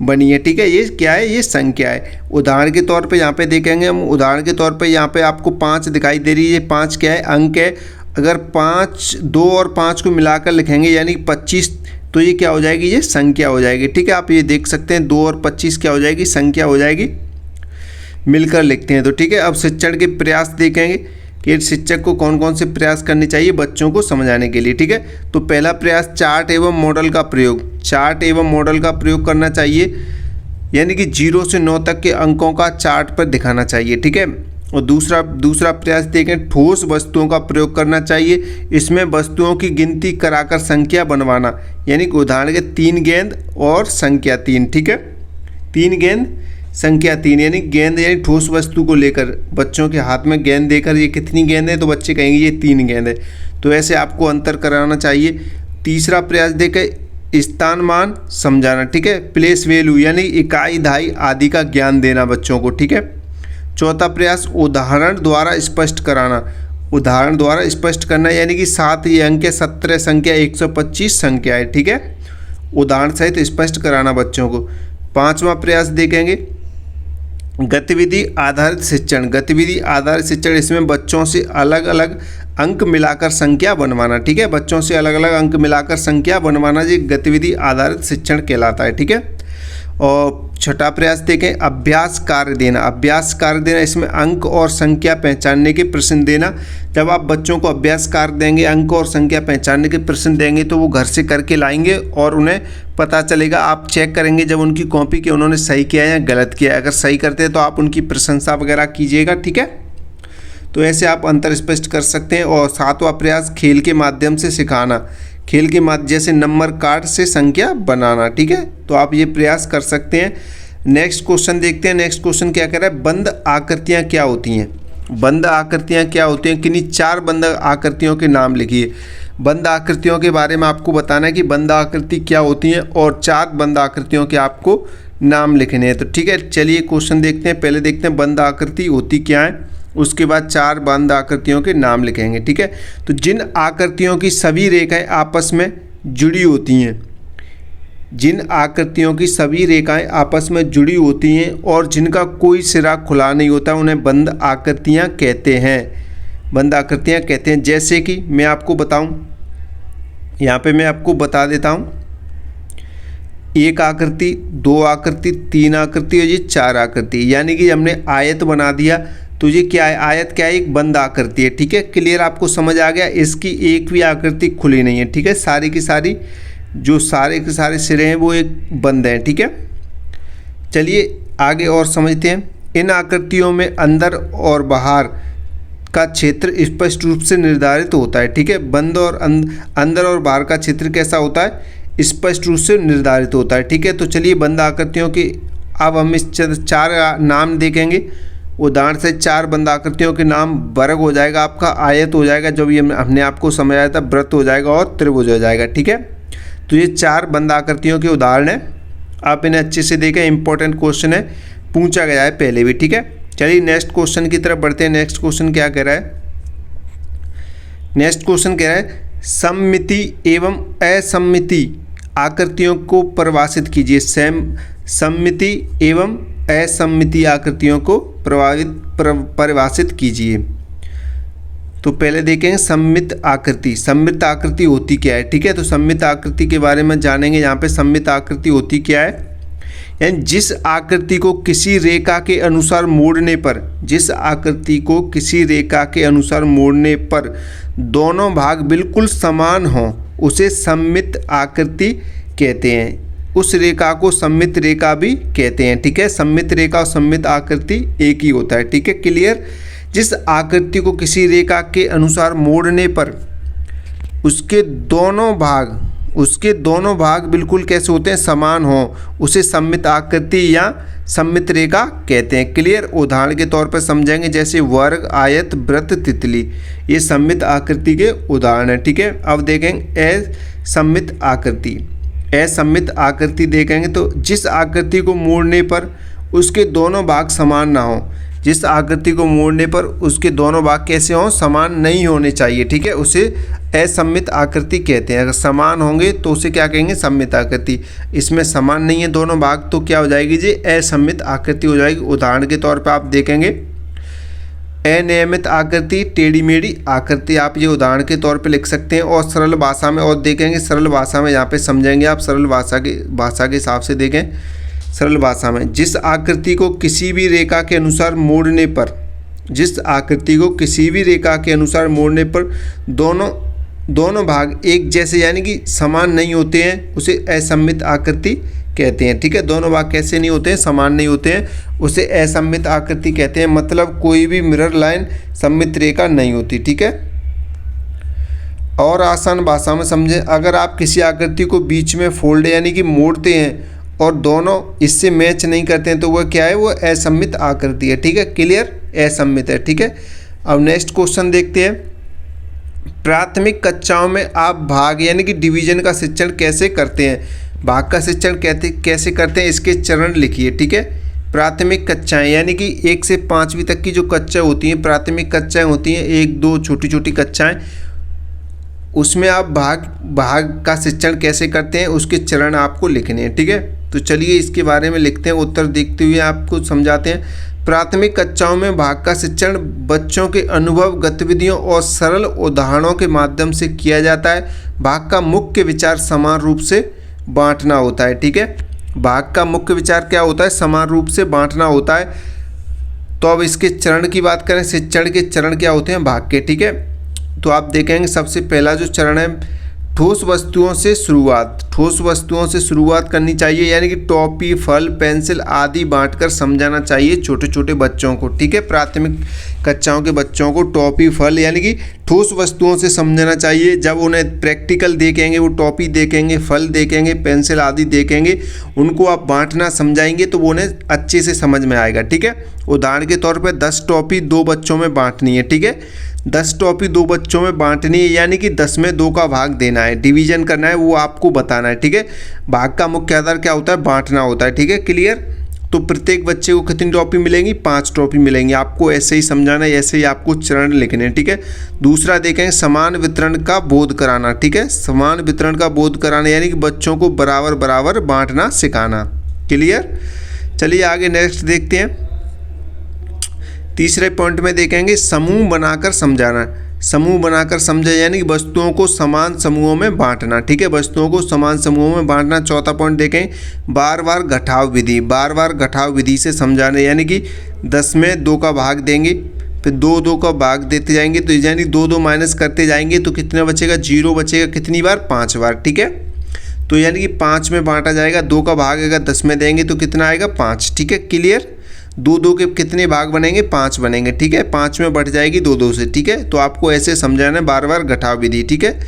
बनी है। ठीक है, ये क्या है, ये संख्या है। उदाहरण के तौर पे यहाँ पे देखेंगे हम, उदाहरण के तौर पे यहाँ पे आपको 5 दिखाई दे रही है। 5 क्या है, अंक है। अगर 5 2 और 5 को मिलाकर लिखेंगे यानी 25, तो ये क्या हो जाएगी, ये संख्या हो जाएगी। ठीक है, आप ये देख सकते हैं 2 और 25 क्या हो जाएगी, संख्या हो जाएगी, मिलकर लिखते हैं। तो ठीक है, अब शिक्षण के प्रयास देखेंगे कि शिक्षक को कौन कौन से प्रयास करने चाहिए बच्चों को समझाने के लिए। ठीक है, तो पहला प्रयास चार्ट एवं मॉडल का प्रयोग। चार्ट एवं मॉडल का प्रयोग करना चाहिए, यानी कि 0 से 9 तक के अंकों का चार्ट पर दिखाना चाहिए। ठीक है, और दूसरा प्रयास देखें, ठोस वस्तुओं का प्रयोग करना चाहिए। इसमें वस्तुओं की गिनती कराकर संख्या बनवाना, यानी कि उदाहरण के 3 गेंद और संख्या 3, ठीक है, 3 गेंद संख्या 3, यानी गेंद यानी ठोस वस्तु को लेकर बच्चों के हाथ में गेंद देकर ये कितनी गेंद है, तो बच्चे कहेंगे ये 3 गेंद है। तो ऐसे आपको अंतर कराना चाहिए। तीसरा प्रयास देखें, स्थान मान समझाना, ठीक है, प्लेस वैल्यू यानी इकाई दहाई आदि का ज्ञान देना बच्चों को, ठीक है। चौथा प्रयास, उदाहरण द्वारा स्पष्ट कराना, उदाहरण द्वारा स्पष्ट करना यानी कि 7 ये अंक 17 संख्या 125 संख्या है, ठीक है, उदाहरण सहित स्पष्ट कराना बच्चों को। पांचवा प्रयास देखेंगे, गतिविधि आधारित शिक्षण, गतिविधि आधारित शिक्षण, इसमें बच्चों से अलग अलग अंक मिलाकर संख्या बनवाना, ठीक है, बच्चों से अलग अलग अंक मिलाकर संख्या बनवाना ये गतिविधि आधारित शिक्षण कहलाता है, ठीक है। और छठा प्रयास देखें, अभ्यास कार्य देना, अभ्यास कार्य देना, इसमें अंक और संख्या पहचानने के प्रश्न देना। जब आप बच्चों को अभ्यास कार्य देंगे, अंक और संख्या पहचानने के प्रश्न देंगे तो वो घर से करके लाएंगे और उन्हें पता चलेगा। आप चेक करेंगे जब उनकी कॉपी कि उन्होंने सही किया या गलत किया, अगर सही करते हैं तो आप उनकी प्रशंसा वगैरह कीजिएगा, ठीक है। तो ऐसे आप अंतर स्पष्ट कर सकते हैं। और सातवां प्रयास, खेल के माध्यम से सिखाना, खेल के माध्यम जैसे नंबर कार्ड से संख्या बनाना, ठीक है, तो आप ये प्रयास कर सकते हैं। नेक्स्ट क्वेश्चन देखते हैं। नेक्स्ट क्वेश्चन क्या कह रहा है, बंद आकृतियाँ क्या होती हैं, बंद आकृतियाँ क्या होती हैं, किन्हीं 4 बंद आकृतियों के नाम लिखिए। बंद आकृतियों के बारे में आपको बताना है कि बंद आकृति क्या होती हैं और 4 बंद आकृतियों के आपको नाम लिखने हैं। तो ठीक है, चलिए क्वेश्चन देखते हैं। पहले देखते हैं बंद आकृति होती क्या है, उसके बाद 4 बंद आकृतियों के नाम लिखेंगे, ठीक है। तो जिन आकृतियों की सभी रेखाएं आपस में जुड़ी होती हैं, जिन आकृतियों की सभी रेखाएं आपस में जुड़ी होती हैं और जिनका कोई सिरा खुला नहीं होता, उन्हें बंद आकृतियां कहते हैं, बंद आकृतियां कहते हैं। जैसे कि मैं आपको बताऊं, यहाँ पे मैं आपको बता देता हूं, 1 आकृति, 2 आकृति, 3 आकृति और ये 4 आकृति, यानी कि हमने आयत बना दिया। तो ये क्या है, आयत क्या है, एक बंद आकृति है, ठीक है। क्लियर, आपको समझ आ गया। इसकी एक भी आकृति खुली नहीं है, ठीक है, सारी की सारी जो सारे के सारे सिरे हैं वो एक बंद हैं, ठीक है। चलिए आगे और समझते हैं। इन आकृतियों में अंदर और बाहर का क्षेत्र स्पष्ट रूप से निर्धारित होता है, ठीक है। बंद और अंदर और बाहर का क्षेत्र कैसा होता है, स्पष्ट रूप से निर्धारित होता है, ठीक है। तो चलिए बंद आकृतियों के अब हम इस 4 नाम देखेंगे। उदाहरण से 4 बंद आकृतियों के नाम, वर्ग हो जाएगा आपका, आयत हो जाएगा, जब ये हमने आपको समझाया था, वृत्त हो जाएगा और त्रिभुज हो जाएगा, ठीक है। तो ये 4 बंद आकृतियों के उदाहरण हैं, आप इन्हें अच्छे से देखें, इंपॉर्टेंट क्वेश्चन है, पूछा गया है पहले भी, ठीक है। चलिए नेक्स्ट क्वेश्चन की तरफ बढ़ते हैं। नेक्स्ट क्वेश्चन क्या कह रहा है, नेक्स्ट क्वेश्चन कह रहा है सममिति एवं असममिति आकृतियों को परिभाषित कीजिए। सममिति एवं असममिति आकृतियों को परिभाषित कीजिए। तो पहले देखेंगे सममित आकृति। सममित आकृति होती क्या है, ठीक है। तो सममित आकृति के बारे में जानेंगे। यहाँ पे सममित आकृति होती क्या है, यानी जिस आकृति को किसी रेखा के अनुसार मोड़ने पर, जिस आकृति को किसी रेखा के अनुसार मोड़ने पर दोनों भाग बिल्कुल समान हों, उसे सममित आकृति कहते हैं। उस रेखा को सममित रेखा भी कहते हैं, ठीक है। सममित रेखा और सममित आकृति एक ही होता है, ठीक है, क्लियर। जिस आकृति को किसी रेखा के अनुसार मोड़ने पर उसके दोनों भाग बिल्कुल कैसे होते हैं, समान हो, उसे सममित आकृति या सममित रेखा कहते हैं, क्लियर। उदाहरण के तौर पर समझेंगे, जैसे वर्ग, आयत, वृत्त, तितली, ये सममित आकृति के उदाहरण हैं, ठीक है। अब देखेंगे असममित आकृति। असममित आकृति देखेंगे तो जिस आकृति को मोड़ने पर उसके दोनों भाग समान ना हो, जिस आकृति को मोड़ने पर उसके दोनों भाग कैसे हों, समान नहीं होने चाहिए, ठीक है, उसे असममित आकृति कहते हैं। अगर समान होंगे तो उसे क्या कहेंगे, सममित आकृति। इसमें समान नहीं है दोनों भाग तो क्या हो जाएगी जी, असममित आकृति हो जाएगी। उदाहरण के तौर पर आप देखेंगे अनियमित आकृति, टेढ़ी मेढ़ी आकृति, आप ये उदाहरण के तौर पे लिख सकते हैं। और सरल भाषा में और देखेंगे, सरल भाषा में यहाँ पे समझेंगे आप, सरल भाषा के हिसाब से देखें। सरल भाषा में जिस आकृति को किसी भी रेखा के अनुसार मोड़ने पर, जिस आकृति को किसी भी रेखा के अनुसार मोड़ने पर दोनों भाग एक जैसे यानी कि समान नहीं होते हैं, उसे असममित आकृति कहते हैं। ठीक है, दोनों भाग कैसे नहीं होते हैं, समान नहीं होते हैं, उसे असममित आकृति कहते हैं। मतलब कोई भी मिरर लाइन सममित रेखा नहीं होती। ठीक है, और आसान भाषा में समझें, अगर आप किसी आकृति को बीच में फोल्ड यानी कि मोड़ते हैं और दोनों इससे मैच नहीं करते हैं तो वह क्या है, वो असममित आकृति है। ठीक है, क्लियर, असममित है। ठीक है, अब नेक्स्ट क्वेश्चन देखते हैं। प्राथमिक कक्षाओं में आप भाग यानी कि डिवीजन का शिक्षण कैसे करते हैं? भाग का शिक्षण कैसे करते हैं, इसके चरण लिखिए। ठीक है, प्राथमिक कक्षाएं यानी कि 1 से 5वीं तक की जो कक्षाएं होती हैं, प्राथमिक कक्षाएं होती हैं, 1-2 छोटी छोटी कक्षाएं, उसमें आप भाग का शिक्षण कैसे करते हैं उसके चरण आपको लिखने हैं। ठीक है, तो चलिए इसके बारे में लिखते हैं, उत्तर देखते हुए आपको समझाते हैं। प्राथमिक कक्षाओं में भाग का शिक्षण बच्चों के अनुभव, गतिविधियों और सरल उदाहरणों के माध्यम से किया जाता है। भाग का मुख्य विचार समान रूप से बांटना होता है। ठीक है, भाग का मुख्य विचार क्या होता है, समान रूप से बांटना होता है। तो अब इसके चरण की बात करें, शिक्षण के चरण क्या होते हैं भाग के। ठीक है, तो आप देखेंगे सबसे पहला जो चरण है, ठोस वस्तुओं से शुरुआत। ठोस वस्तुओं से शुरुआत करनी चाहिए, यानी कि टॉफी, फल, पेंसिल आदि बांटकर समझाना चाहिए छोटे छोटे बच्चों को। ठीक है, प्राथमिक कक्षाओं के बच्चों को टॉफी, फल यानी कि ठोस वस्तुओं से समझाना चाहिए। जब उन्हें प्रैक्टिकल देखेंगे, वो टॉफी देखेंगे, फल देखेंगे, पेंसिल आदि देखेंगे, उनको आप बांटना समझाएंगे तो वो उन्हें अच्छे से समझ में आएगा। ठीक है, उदाहरण के तौर पर 10 टॉफी 2 बच्चों में बांटनी है। ठीक है, 10 टॉफी 2 बच्चों में बांटनी है, यानी कि 10 में 2 का भाग देना है, डिवीजन करना है, वो आपको बताना है। ठीक है, भाग का मुख्य आधार क्या होता है, बांटना होता है। ठीक है, क्लियर। तो प्रत्येक बच्चे को कितनी टॉफी मिलेंगी, 5 टॉफी मिलेंगी। आपको ऐसे ही समझाना है, ऐसे ही आपको चरण लिखने हैं। ठीक है, दूसरा देखें, समान वितरण का बोध कराना। ठीक है, समान वितरण का बोध कराना यानी कि बच्चों को बराबर बराबर बांटना सिखाना। क्लियर। चलिए आगे नेक्स्ट देखते हैं। तीसरे पॉइंट में देखेंगे, समूह बनाकर समझाना। समूह बनाकर समझा यानी कि वस्तुओं को समान समूहों में बांटना। ठीक है, वस्तुओं को समान समूहों में बांटना। चौथा पॉइंट देखें, बार बार घटाव विधि। बार बार घटाव विधि से समझाना, यानी कि 10 में 2 का भाग देंगे, फिर 2-2 का भाग देते जाएंगे, तो यानी 2-2 माइनस करते जाएंगे तो कितना बचेगा, 0 बचेगा। कितनी बार, 5 बार। ठीक है, तो यानी कि 5 में बांटा जाएगा, 2 का भाग अगर 10 में देंगे तो कितना आएगा, 5। ठीक है, क्लियर। 2-2 के कितने भाग बनेंगे, 5 बनेंगे। ठीक है, 5 में बढ़ जाएगी 2-2 से। ठीक है, तो आपको ऐसे समझाना है, बार बार घटाव विधि। ठीक है,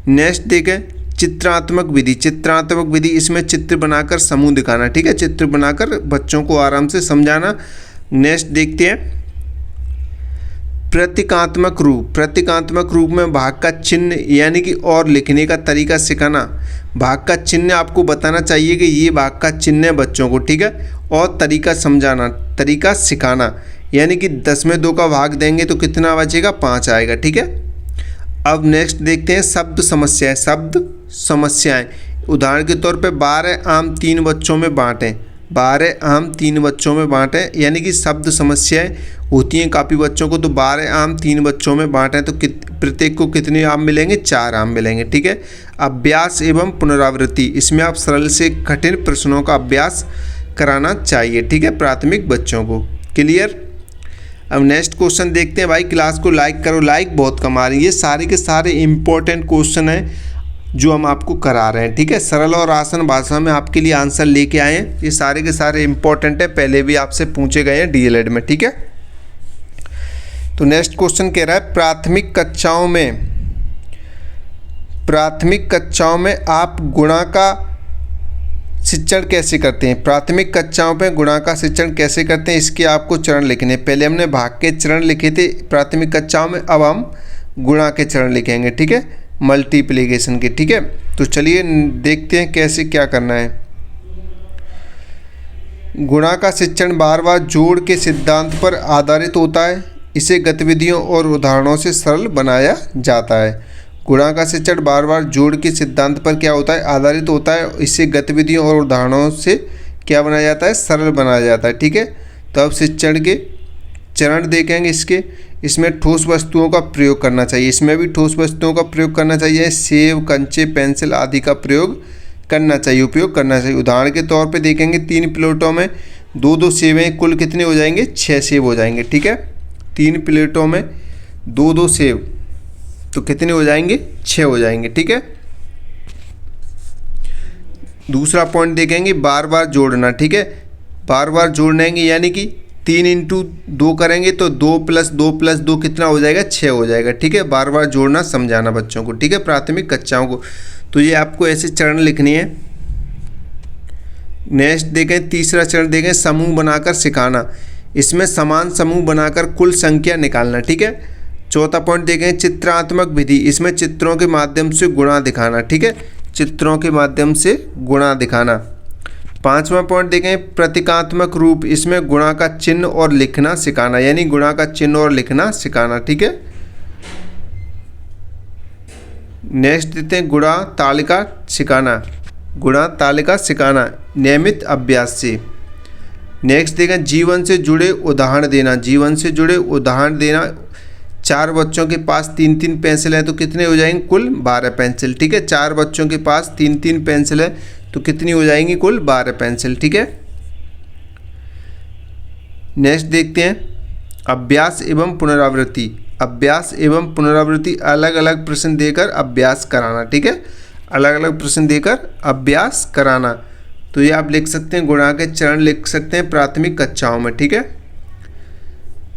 नेक्स्ट देखें, चित्रात्मक विधि। चित्रात्मक विधि, इसमें चित्र बनाकर समूह दिखाना। ठीक है, चित्र बनाकर बच्चों को आराम से समझाना। नेक्स्ट देखते हैं, प्रतीकात्मक रूप। प्रतीकात्मक रूप में भाग का चिन्ह यानी कि और लिखने का तरीका सिखाना। भाग का चिन्ह आपको बताना चाहिए कि ये भाग का चिन्ह है बच्चों को। ठीक है, और तरीका समझाना, तरीका सिखाना, यानी कि 10 में 2 का भाग देंगे तो कितना बचेगा, 5 आएगा। ठीक है, अब नेक्स्ट देखते हैं, शब्द समस्याएं। शब्द समस्याएं, उदाहरण के तौर पे 12 आम 3 बच्चों में बांटें। 12 आम 3 बच्चों में बांटें, यानी कि शब्द समस्याएं होती हैं काफ़ी बच्चों को। तो 12 आम 3 बच्चों में बांटें तो प्रत्येक को कितने आम मिलेंगे, 4 आम मिलेंगे। ठीक है, अभ्यास एवं पुनरावृत्ति, इसमें आप सरल से कठिन प्रश्नों का अभ्यास कराना चाहिए। ठीक है, प्राथमिक बच्चों को। क्लियर। अब नेक्स्ट क्वेश्चन देखते हैं। भाई क्लास को लाइक करो, लाइक बहुत कम आ रही है। ये सारे के सारे इंपॉर्टेंट क्वेश्चन हैं जो हम आपको करा रहे हैं। ठीक है, सरल और आसान भाषा में आपके लिए आंसर लेके आए हैं। ये सारे के सारे इंपॉर्टेंट है, पहले भी आपसे पूछे गए हैं डीएलएड में। ठीक है, तो नेक्स्ट क्वेश्चन कह रहा है, प्राथमिक कक्षाओं में आप गुणा का शिक्षण कैसे करते हैं। प्राथमिक कक्षाओं में गुणा का शिक्षण कैसे करते हैं, इसके आपको चरण लिखने। पहले हमने भाग के चरण लिखे थे प्राथमिक कक्षाओं में, अब हम गुणा के चरण लिखेंगे। ठीक है, मल्टीप्लिकेशन के। ठीक है, तो चलिए देखते हैं कैसे क्या करना है। गुणा का शिक्षण बार बार जोड़ के सिद्धांत पर आधारित होता है। इसे गतिविधियों और उदाहरणों से सरल बनाया जाता है। गुणा का शिक्षण बार बार जोड़ के सिद्धांत पर क्या होता है, आधारित होता है। इससे गतिविधियों और उदाहरणों से क्या बनाया जाता है, सरल बनाया जाता है। ठीक है, तो अब शिक्षण के चरण देखेंगे इसमें ठोस वस्तुओं का प्रयोग करना चाहिए। इसमें भी ठोस वस्तुओं का प्रयोग करना चाहिए। सेब, कंचे, पेंसिल आदि का प्रयोग करना चाहिए, उपयोग करना चाहिए। उदाहरण के तौर पे देखेंगे, 3 प्लेटों में 2-2 सेब, कुल कितने हो जाएंगे, 6 सेब हो जाएंगे। ठीक है, 3 प्लेटों में 2-2 सेब तो कितने हो जाएंगे, 6 हो जाएंगे। ठीक है, दूसरा पॉइंट देखेंगे बार बार जोड़ना, ठीक है। बार बार जोड़ेंगे यानी कि 3 इंटू 2 करेंगे तो 2 + 2 + 2 कितना हो जाएगा, 6 हो जाएगा, ठीक है। बार बार जोड़ना समझाना बच्चों को, ठीक है, प्राथमिक कक्षाओं को। तो ये आपको ऐसे चरण लिखनी है। नेक्स्ट देखें, तीसरा चरण देखें, समूह बनाकर सिखाना। इसमें समान समूह बनाकर कुल संख्या निकालना, ठीक है। चौथा पॉइंट देखें, चित्रात्मक विधि। इसमें चित्रों के माध्यम से गुणा दिखाना, ठीक है, चित्रों के माध्यम से गुणा दिखाना। पांचवा पॉइंट देखें, प्रतीकात्मक रूप। इसमें गुणा का चिन्ह और लिखना सिखाना, यानी गुणा का चिन्ह और लिखना सिखाना, ठीक है। नेक्स्ट देते हैं, गुणा तालिका सिखाना, गुणा तालिका सिखाना नियमित अभ्यास से। नेक्स्ट देखें, जीवन से जुड़े उदाहरण देना। जीवन से जुड़े उदाहरण देना। 4 बच्चों के पास 3-3 पेंसिल है तो कितने हो जाएंगे, कुल 12 पेंसिल, ठीक है। 4 बच्चों के पास 3-3 पेंसिल है तो कितनी हो जाएंगी, कुल 12 पेंसिल, ठीक है। नेक्स्ट देखते हैं, अभ्यास एवं पुनरावृत्ति। अभ्यास एवं पुनरावृत्ति, अलग अलग प्रश्न देकर अभ्यास कराना, ठीक है, अलग अलग प्रश्न देकर अभ्यास कराना। तो ये आप लिख सकते हैं, गुणा के चरण लिख सकते हैं प्राथमिक कक्षाओं में, ठीक है।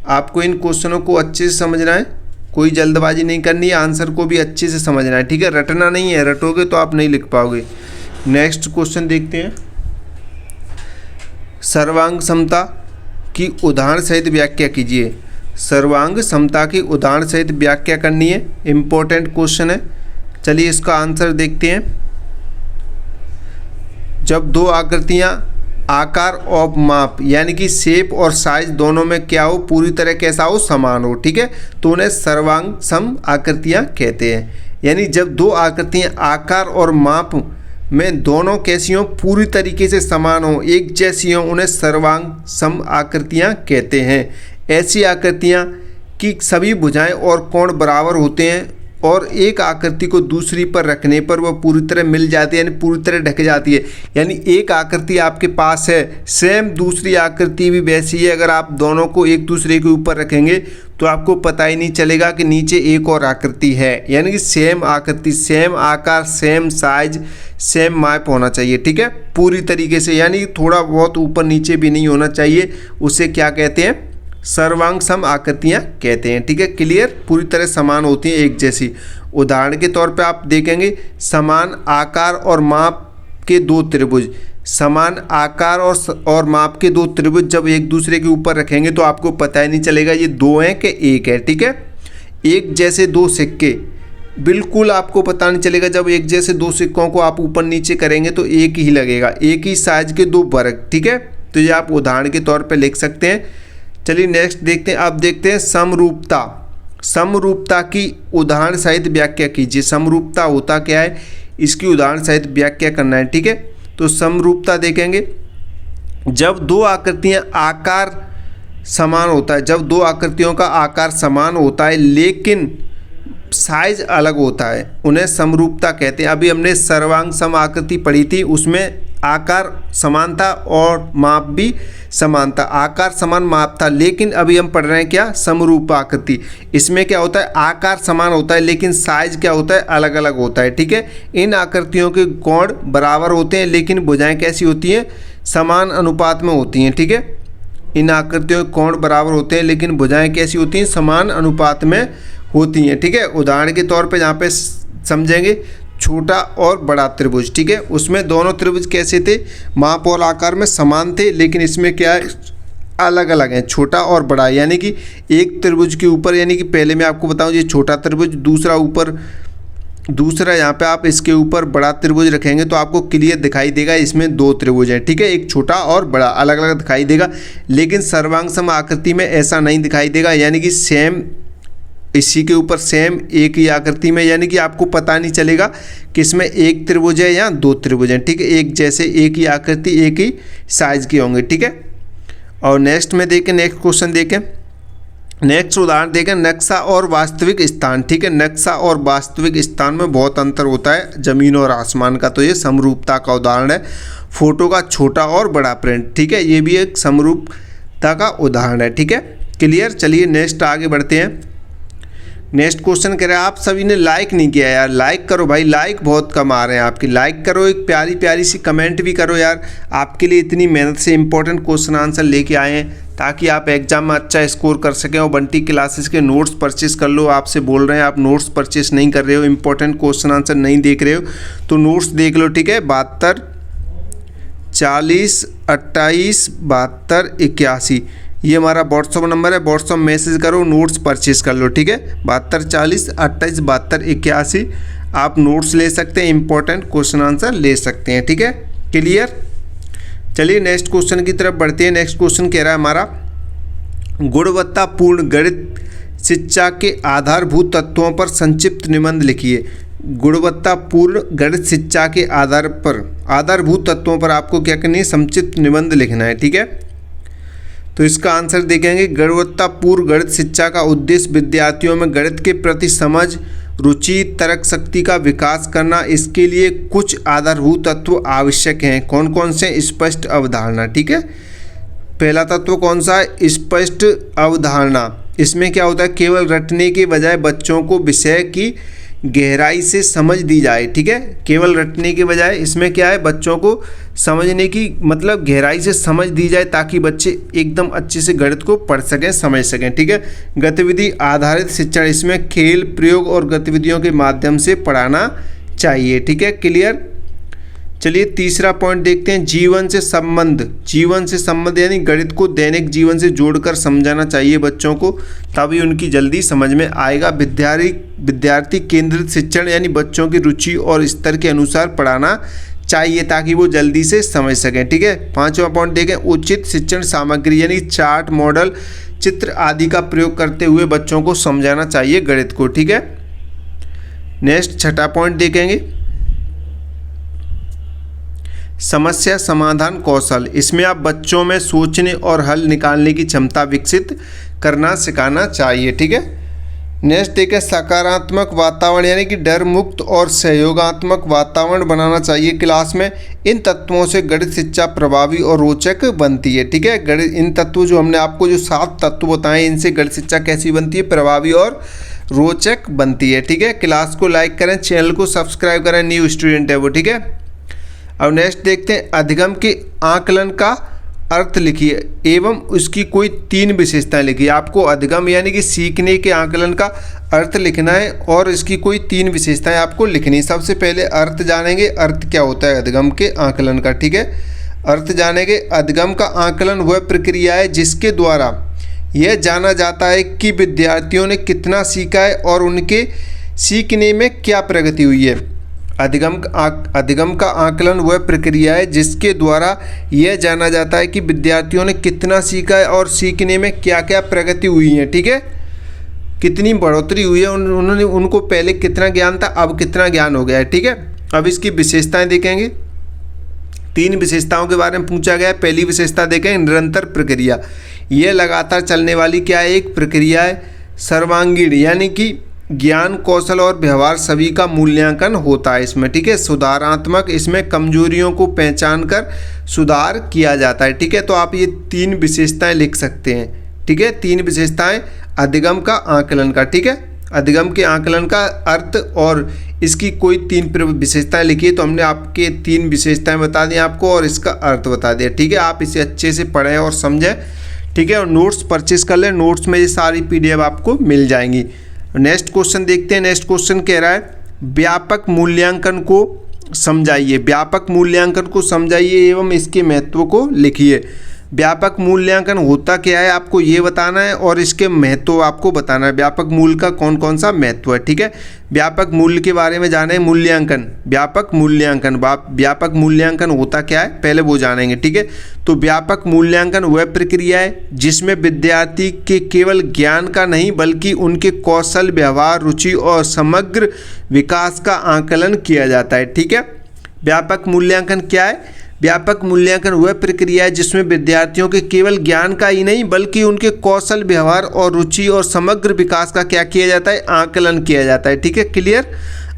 आपको इन क्वेश्चनों को अच्छे से समझना है, कोई जल्दबाजी नहीं करनी है, आंसर को भी अच्छे से समझना है, ठीक है। रटना नहीं है, रटोगे तो आप नहीं लिख पाओगे। नेक्स्ट क्वेश्चन देखते हैं, सर्वांग समता की उदाहरण सहित व्याख्या कीजिए। सर्वांग समता की उदाहरण सहित व्याख्या करनी है, इंपॉर्टेंट क्वेश्चन है। चलिए इसका आंसर देखते हैं। जब दो आकृतियां आकार और माप यानी कि शेप और साइज दोनों में क्या हो, पूरी तरह कैसा हो, समान हो, ठीक है, तो उन्हें सर्वांग सम आकृतियां कहते हैं। यानी जब दो आकृतियां आकार और माप में दोनों कैसी हो, पूरी तरीके से समान हो, एक जैसी हो, उन्हें सर्वांग सम आकृतियां कहते हैं। ऐसी आकृतियां की सभी भुजाएं और कोण बराबर होते हैं और एक आकृति को दूसरी पर रखने पर वह पूरी तरह मिल जाती है, यानी पूरी तरह ढक जाती है। यानी एक आकृति आपके पास है, सेम दूसरी आकृति भी वैसी है, अगर आप दोनों को एक दूसरे के ऊपर रखेंगे तो आपको पता ही नहीं चलेगा कि नीचे एक और आकृति है। यानी कि सेम आकृति, सेम आकार, सेम साइज, सेम माप होना चाहिए, ठीक है, पूरी तरीके से, यानी थोड़ा बहुत ऊपर नीचे भी नहीं होना चाहिए। उसे क्या कहते हैं, सर्वांग सम आकृतियां कहते हैं, ठीक है। क्लियर, पूरी तरह समान होती हैं, एक जैसी। उदाहरण के तौर पे आप देखेंगे, समान आकार और माप के 2 त्रिभुज, समान आकार और माप के 2 त्रिभुज जब एक दूसरे के ऊपर रखेंगे तो आपको पता ही नहीं चलेगा ये 2 हैं कि 1 है, ठीक है। एक जैसे 2 सिक्के, बिल्कुल आपको पता नहीं चलेगा। जब एक जैसे 2 सिक्कों को आप ऊपर नीचे करेंगे तो एक ही लगेगा, एक ही साइज के 2 वर्ग, ठीक है। तो ये आप उदाहरण के तौर पे लिख सकते हैं। चलिए नेक्स्ट देखते हैं। अब देखते हैं समरूपता। समरूपता की उदाहरण सहित व्याख्या कीजिए। समरूपता होता क्या है, इसकी उदाहरण सहित व्याख्या करना है, ठीक है। तो समरूपता देखेंगे, जब 2 आकृतियां आकार समान होता है, जब 2 आकृतियों का आकार समान होता है लेकिन साइज अलग होता है, उन्हें समरूपता कहते हैं। अभी हमने सर्वांग सम आकृति पढ़ी थी, उसमें आकार समान था और माप भी समान था, आकार समान माप था। लेकिन अभी हम पढ़ रहे हैं क्या, समरूप आकृति। इसमें क्या होता है, आकार समान होता है लेकिन साइज क्या होता है, अलग अलग होता है, ठीक है। इन आकृतियों के कोण बराबर होते हैं लेकिन भुजाएं कैसी होती हैं, समान अनुपात में होती हैं, ठीक है। इन आकृतियों के कोण बराबर होते हैं लेकिन भुजाएं कैसी होती हैं, समान अनुपात में होती हैं, ठीक है। उदाहरण के तौर पे यहाँ पे समझेंगे, छोटा और बड़ा त्रिभुज, ठीक है, उसमें दोनों त्रिभुज कैसे थे, माप और आकार में समान थे लेकिन इसमें क्या है, अलग अलग हैं, छोटा और बड़ा। यानी कि एक त्रिभुज के ऊपर, यानी कि पहले मैं आपको बताऊं ये छोटा त्रिभुज, दूसरा यहाँ पे आप इसके ऊपर बड़ा त्रिभुज रखेंगे तो आपको क्लियर दिखाई देगा इसमें 2 त्रिभुज हैं, ठीक है, एक छोटा और बड़ा अलग अलग दिखाई देगा। लेकिन सर्वांग सम आकृति में ऐसा नहीं दिखाई देगा, यानी कि सेम इसी के ऊपर सेम एक ही आकृति में, यानी कि आपको पता नहीं चलेगा कि इसमें एक त्रिभुज है या 2 त्रिभुज हैं, ठीक है। एक जैसे, एक ही आकृति, एक ही साइज के होंगे, ठीक है। और नेक्स्ट में देखें, नेक्स्ट क्वेश्चन देखें, नेक्स्ट उदाहरण देखें, नक्शा और वास्तविक स्थान, ठीक है। नक्शा और वास्तविक स्थान में बहुत अंतर होता है, जमीन और आसमान का, तो ये समरूपता का उदाहरण है। फोटो का छोटा और बड़ा प्रिंट, ठीक है, ये भी एक समरूपता का उदाहरण है, ठीक है। क्लियर, चलिए नेक्स्ट आगे बढ़ते हैं। नेक्स्ट क्वेश्चन कह रहा है आप सभी ने लाइक नहीं किया यार, लाइक करो भाई, लाइक बहुत कम आ रहे हैं आपकी, लाइक करो, एक प्यारी प्यारी सी कमेंट भी करो यार। आपके लिए इतनी मेहनत से इंपॉर्टेंट क्वेश्चन आंसर लेके आए हैं ताकि आप एग्जाम में अच्छा स्कोर कर सकें। और बंटी क्लासेस के नोट्स परचेस कर लो, आपसे बोल रहे हैं आप नोट्स परचेस नहीं कर रहे हो, इंपॉर्टेंट क्वेश्चन आंसर नहीं देख रहे हो तो नोट्स देख लो, ठीक है। 72 40 28 72 81 ये हमारा व्हाट्सअप नंबर है, व्हाट्सअप मैसेज करो, नोट्स परचेज कर लो, ठीक है। 72 40 28 72 81 आप नोट्स ले सकते हैं, इंपॉर्टेंट क्वेश्चन आंसर ले सकते हैं, ठीक है। क्लियर। चलिए नेक्स्ट क्वेश्चन की तरफ बढ़ते हैं। नेक्स्ट क्वेश्चन कह रहा है हमारा गुणवत्तापूर्ण गणित शिक्षा के आधारभूत तत्वों पर संक्षिप्त निबंध लिखिए। गुणवत्तापूर्ण गणित शिक्षा के आधारभूत तत्वों पर आपको क्या करनी है, संक्षिप्त निबंध लिखना है, ठीक है। तो इसका आंसर देखेंगे गुणवत्तापूर्ण गणित शिक्षा का उद्देश्य विद्यार्थियों में गणित के प्रति समझ, रुचि, तर्क शक्ति का विकास करना। इसके लिए कुछ आधारभूत तत्व आवश्यक हैं। कौन कौन से? स्पष्ट अवधारणा, ठीक है। पहला तत्व कौन सा है? स्पष्ट अवधारणा। इसमें क्या होता है, केवल रटने के बजाय बच्चों को विषय की गहराई से समझ दी जाए, ठीक है। केवल रटने के बजाय इसमें क्या है, बच्चों को समझने की मतलब गहराई से समझ दी जाए ताकि बच्चे एकदम अच्छे से गणित को पढ़ सकें, समझ सकें, ठीक है। गतिविधि आधारित शिक्षण, इसमें खेल, प्रयोग और गतिविधियों के माध्यम से पढ़ाना चाहिए, ठीक है। क्लियर। चलिए तीसरा पॉइंट देखते हैं, जीवन से संबंध। जीवन से संबंध यानी गणित को दैनिक जीवन से जोड़कर समझाना चाहिए बच्चों को, तभी उनकी जल्दी समझ में आएगा। विद्यार्थी केंद्रित शिक्षण यानी बच्चों की रुचि और स्तर के अनुसार पढ़ाना चाहिए ताकि वो जल्दी से समझ सकें, ठीक है। पांचवा पॉइंट देखें, उचित शिक्षण सामग्री यानी चार्ट, मॉडल, चित्र आदि का प्रयोग करते हुए बच्चों को समझाना चाहिए गणित को, ठीक है। नेक्स्ट छठा पॉइंट देखेंगे, समस्या समाधान कौशल। इसमें आप बच्चों में सोचने और हल निकालने की क्षमता विकसित करना सिखाना चाहिए, ठीक है। नेक्स्ट देखें, सकारात्मक वातावरण यानी कि डर मुक्त और सहयोगात्मक वातावरण बनाना चाहिए क्लास में। इन तत्वों से गणित शिक्षा प्रभावी और रोचक बनती है, ठीक है। गणित, इन तत्वों जो हमने आपको जो 7 तत्व बताए, इनसे गणित शिक्षा कैसी बनती है, प्रभावी और रोचक बनती है, ठीक है। क्लास को लाइक करें, चैनल को सब्सक्राइब करें, न्यू स्टूडेंट है वो, ठीक है। अब नेक्स्ट देखते हैं, अधिगम के आकलन का अर्थ लिखिए एवं उसकी कोई 3 विशेषताएं लिखिए। आपको अधिगम यानी कि सीखने के आकलन का अर्थ लिखना है और इसकी कोई 3 विशेषताएं आपको लिखनी है। सबसे पहले अर्थ जानेंगे, अर्थ क्या होता है अधिगम के आकलन का, ठीक है। अर्थ जानेंगे, अधिगम का आकलन वह प्रक्रिया है जिसके द्वारा यह जाना जाता है कि विद्यार्थियों ने कितना सीखा है और उनके सीखने में क्या प्रगति हुई है। अधिगम का आकलन वह प्रक्रिया है जिसके द्वारा यह जाना जाता है कि विद्यार्थियों ने कितना सीखा है और सीखने में क्या क्या प्रगति हुई है, ठीक है। कितनी बढ़ोतरी हुई है, उन्होंने उनको पहले कितना ज्ञान था, अब कितना ज्ञान हो गया है, ठीक है। अब इसकी विशेषताएं देखेंगे। 3 विशेषताओं के बारे में पूछा गया है। पहली विशेषता देखें, निरंतर प्रक्रिया। यह लगातार चलने वाली क्या है, एक प्रक्रिया है। सर्वांगीण यानी कि ज्ञान, कौशल और व्यवहार सभी का मूल्यांकन होता है इसमें, ठीक है। सुधारात्मक, इसमें कमजोरियों को पहचान कर सुधार किया जाता है, ठीक है। तो आप ये 3 विशेषताएं लिख सकते हैं, ठीक है। 3 विशेषताएं अधिगम का आकलन का, ठीक है। अधिगम के आकलन का अर्थ और इसकी कोई 3 विशेषताएं लिखिए। तो हमने आपके 3 विशेषताएं बता दी आपको और इसका अर्थ बता दिया, ठीक है। आप इसे अच्छे से पढ़ें और समझें, ठीक है। और नोट्स परचेस कर लें, नोट्स में ये सारी PDF आपको मिल जाएंगी। नेक्स्ट क्वेश्चन देखते हैं। नेक्स्ट क्वेश्चन कह रहा है, व्यापक मूल्यांकन को समझाइए। व्यापक मूल्यांकन को समझाइए एवं इसके महत्व को लिखिए। व्यापक मूल्यांकन होता क्या है आपको ये बताना है और इसके महत्व आपको बताना है। व्यापक मूल्य का कौन कौन सा महत्व है, ठीक है। व्यापक मूल्य के बारे में जाने, मूल्यांकन, व्यापक मूल्यांकन होता क्या है पहले वो जानेंगे, ठीक है। तो व्यापक मूल्यांकन वह प्रक्रिया है जिसमें विद्यार्थी के केवल ज्ञान का नहीं बल्कि उनके कौशल, व्यवहार, रुचि और समग्र विकास का आकलन किया जाता है, ठीक है। व्यापक मूल्यांकन क्या है? व्यापक मूल्यांकन वह प्रक्रिया है जिसमें विद्यार्थियों के केवल ज्ञान का ही नहीं बल्कि उनके कौशल, व्यवहार और रुचि और समग्र विकास का क्या किया जाता है, आकलन किया जाता है, ठीक है। क्लियर,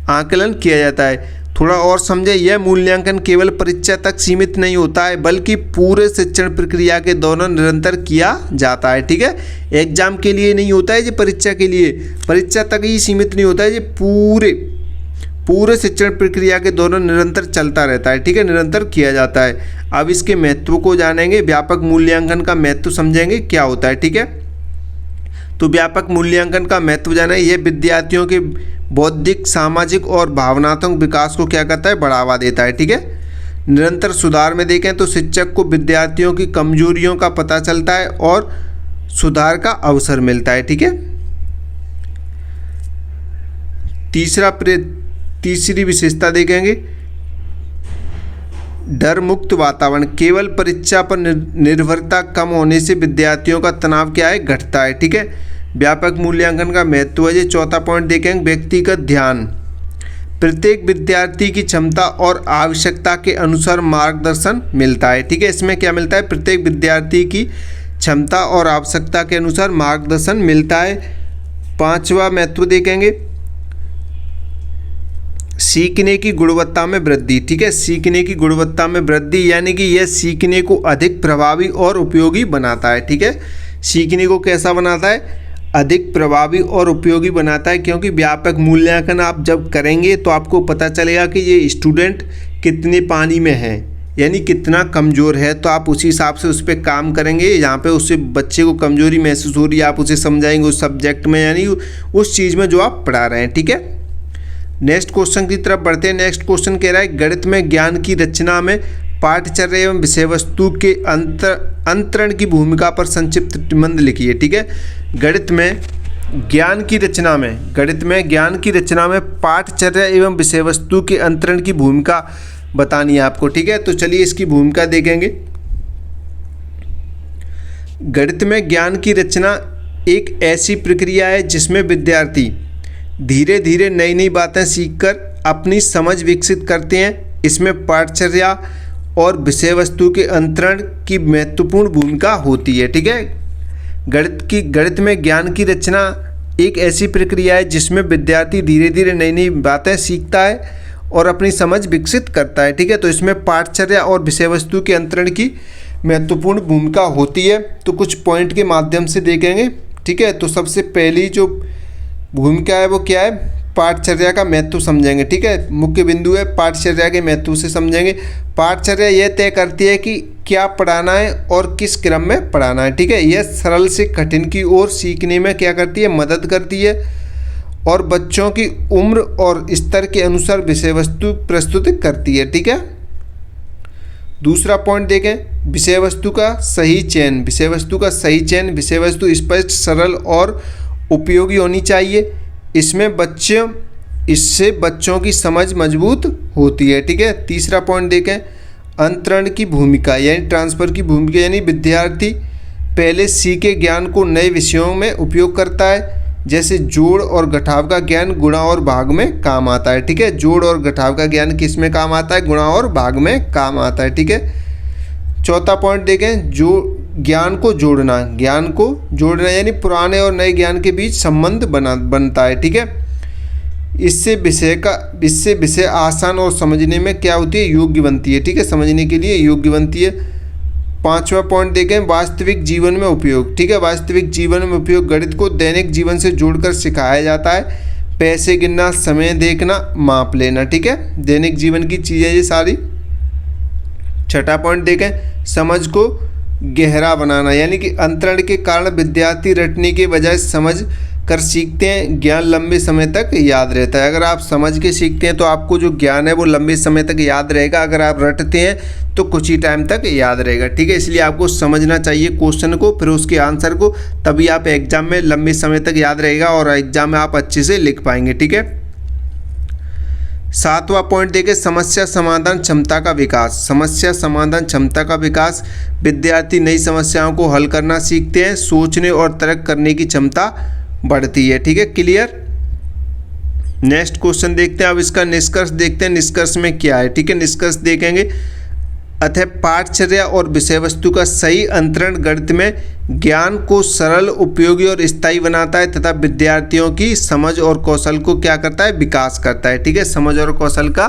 आकलन किया जाता है। थोड़ा और समझे, यह मूल्यांकन केवल परीक्षा तक सीमित नहीं होता है बल्कि पूरे शिक्षण प्रक्रिया के दौरान निरंतर किया जाता है। ठीक है, एग्जाम के लिए नहीं होता है, ये परीक्षा के लिए, परीक्षा तक ही सीमित नहीं होता है, ये पूरे शिक्षण प्रक्रिया के दौरान निरंतर चलता रहता है। ठीक है, निरंतर किया जाता है। अब इसके महत्व को जानेंगे, व्यापक मूल्यांकन का महत्व समझेंगे क्या होता है। ठीक है, तो व्यापक मूल्यांकन का महत्व जाना है, यह विद्यार्थियों के बौद्धिक, सामाजिक और भावनात्मक विकास को क्या करता है, बढ़ावा देता है। ठीक है, निरंतर सुधार में देखें तो शिक्षक को विद्यार्थियों की कमजोरियों का पता चलता है और सुधार का अवसर मिलता है। ठीक है, तीसरी विशेषता देखेंगे, डर मुक्त वातावरण, केवल परीक्षा पर निर्भरता कम होने से विद्यार्थियों का तनाव क्या है, घटता है। ठीक है, व्यापक मूल्यांकन का महत्व है। चौथा पॉइंट देखेंगे, व्यक्तिगत ध्यान, प्रत्येक विद्यार्थी की क्षमता और आवश्यकता के अनुसार मार्गदर्शन मिलता है। ठीक है, इसमें क्या मिलता है, प्रत्येक विद्यार्थी की क्षमता और आवश्यकता के अनुसार मार्गदर्शन मिलता है। पांचवा महत्व देखेंगे, सीखने की गुणवत्ता में वृद्धि। ठीक है, सीखने की गुणवत्ता में वृद्धि यानी कि यह सीखने को अधिक प्रभावी और उपयोगी बनाता है। ठीक है, सीखने को कैसा बनाता है, अधिक प्रभावी और उपयोगी बनाता है, क्योंकि व्यापक मूल्यांकन आप जब करेंगे तो आपको पता चलेगा कि ये स्टूडेंट कितने पानी में है, यानी कितना कमज़ोर है, तो आप उसी हिसाब से उस पर काम करेंगे। यहाँ पे उससे बच्चे को कमजोरी महसूस हो रही है, आप उसे समझाएंगे उस सब्जेक्ट में, यानी उस चीज़ में जो आप पढ़ा रहे हैं। ठीक है, नेक्स्ट क्वेश्चन की तरफ बढ़ते हैं। नेक्स्ट क्वेश्चन कह रहा है, गणित में ज्ञान की रचना में पाठ्यचर्या एवं विषय वस्तु के अंतरण की भूमिका पर संक्षिप्त टिप्पणी लिखिए। ठीक है, गणित में ज्ञान की रचना में पाठ्यचर्या एवं विषय वस्तु के अंतरण की भूमिका बतानी है आपको। ठीक है, तो चलिए इसकी भूमिका देखेंगे। गणित में ज्ञान की रचना एक ऐसी प्रक्रिया है जिसमें विद्यार्थी धीरे धीरे नई नई बातें सीखकर अपनी समझ विकसित करते हैं। इसमें पाठ्यचर्या और विषय वस्तु के अंतरण की महत्वपूर्ण भूमिका होती है। ठीक है, गणित में ज्ञान की रचना एक ऐसी प्रक्रिया है जिसमें विद्यार्थी धीरे धीरे नई नई बातें सीखता है और अपनी समझ विकसित करता है। ठीक है, तो इसमें पाठ्यचर्या और विषय वस्तु के अंतरण की महत्वपूर्ण भूमिका होती है। तो कुछ पॉइंट के माध्यम से देखेंगे। ठीक है, तो सबसे पहली जो भूमिका है वो क्या है, पाठ्यचर्या का महत्व समझेंगे। ठीक है, मुख्य बिंदु है पाठ्यचर्या के महत्व से समझेंगे। पाठ्यचर्या यह तय करती है कि क्या पढ़ाना है और किस क्रम में पढ़ाना है। ठीक है, यह सरल से कठिन की ओर सीखने में क्या करती है, मदद करती है और बच्चों की उम्र और स्तर के अनुसार विषय वस्तु प्रस्तुत करती है। ठीक है, दूसरा पॉइंट देखें, विषय वस्तु का सही चयन। विषय वस्तु स्पष्ट, सरल और उपयोगी होनी चाहिए। इससे बच्चों की समझ मजबूत होती है। ठीक है, तीसरा पॉइंट देखें, अंतरण की भूमिका यानी ट्रांसफ़र की भूमिका, यानी विद्यार्थी पहले सीखे ज्ञान को नए विषयों में उपयोग करता है, जैसे जोड़ और घटाव का ज्ञान गुणा और भाग में काम आता है। ठीक है, जोड़ और घटाव का ज्ञान किस में काम आता है, गुणा और भाग में काम आता है। ठीक है, चौथा पॉइंट देखें, जो ज्ञान को जोड़ना यानी पुराने और नए ज्ञान के बीच संबंध बनता है। ठीक है, इससे विषय आसान और समझने में क्या होती है, योग्य बनती है। ठीक है, समझने के लिए योग्य बनती है। पांचवा पॉइंट देखें, वास्तविक जीवन में उपयोग। ठीक है, वास्तविक जीवन में उपयोग गणित को दैनिक जीवन से जोड़कर सिखाया जाता है। पैसे गिनना, समय देखना, माप लेना। ठीक है, दैनिक जीवन की चीज़ें ये सारी। छठा पॉइंट देखें, समझ को गहरा बनाना, यानी कि अंतरण के कारण विद्यार्थी रटने के बजाय समझ कर सीखते हैं, ज्ञान लंबे समय तक याद रहता है। अगर आप समझ के सीखते हैं तो आपको जो ज्ञान है वो लंबे समय तक याद रहेगा, अगर आप रटते हैं तो कुछ ही टाइम तक याद रहेगा। ठीक है, इसलिए आपको समझना चाहिए क्वेश्चन को, फिर उसके आंसर को, तभी आप एग्जाम में लंबे समय तक याद रहेगा और एग्जाम में आप अच्छे से लिख पाएंगे। ठीक है, सातवां पॉइंट देखें, समस्या समाधान क्षमता का विकास। विद्यार्थी नई समस्याओं को हल करना सीखते हैं, सोचने और तर्क करने की क्षमता बढ़ती है। ठीक है, क्लियर। नेक्स्ट क्वेश्चन देखते हैं, अब इसका निष्कर्ष देखते हैं, निष्कर्ष में क्या है। ठीक है, निष्कर्ष देखेंगे, अतः पाठ्यचर्या और विषय वस्तु का सही अंतरण गणित में ज्ञान को सरल, उपयोगी और स्थायी बनाता है तथा विद्यार्थियों की समझ और कौशल को क्या करता है, विकास करता है। ठीक है, समझ और कौशल का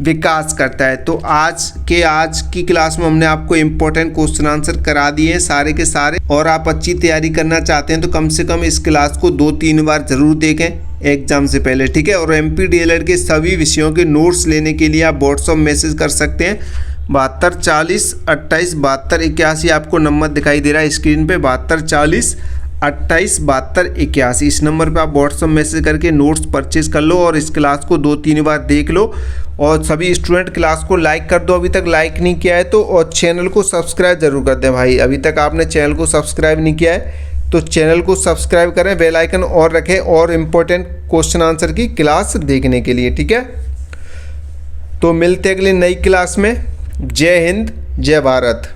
विकास करता है। तो आज की क्लास में हमने आपको इम्पोर्टेंट क्वेश्चन आंसर करा दिए हैं सारे के सारे, और आप अच्छी तैयारी करना चाहते हैं तो कम से कम इस क्लास को 2-3 बार ज़रूर देखें एग्जाम से पहले, ठीक है। और MPDLED के सभी विषयों के नोट्स लेने के लिए आप व्हाट्सअप मैसेज कर सकते हैं 72 40 28 72 81। आपको नंबर दिखाई दे रहा है स्क्रीन पे 72 40 28 72 81। इस नंबर पे आप व्हाट्सअप मैसेज करके नोट्स परचेज कर लो और इस क्लास को 2-3 बार देख लो। और सभी स्टूडेंट क्लास को लाइक कर दो, अभी तक लाइक नहीं किया है तो, और चैनल को सब्सक्राइब जरूर कर दें भाई। अभी तक आपने चैनल को सब्सक्राइब नहीं किया है तो चैनल को सब्सक्राइब करें, बेल आइकन और रखें और इम्पोर्टेंट क्वेश्चन आंसर की क्लास देखने के लिए, ठीक है। तो मिलते हैं अगली नई क्लास में। जय हिंद, जय भारत।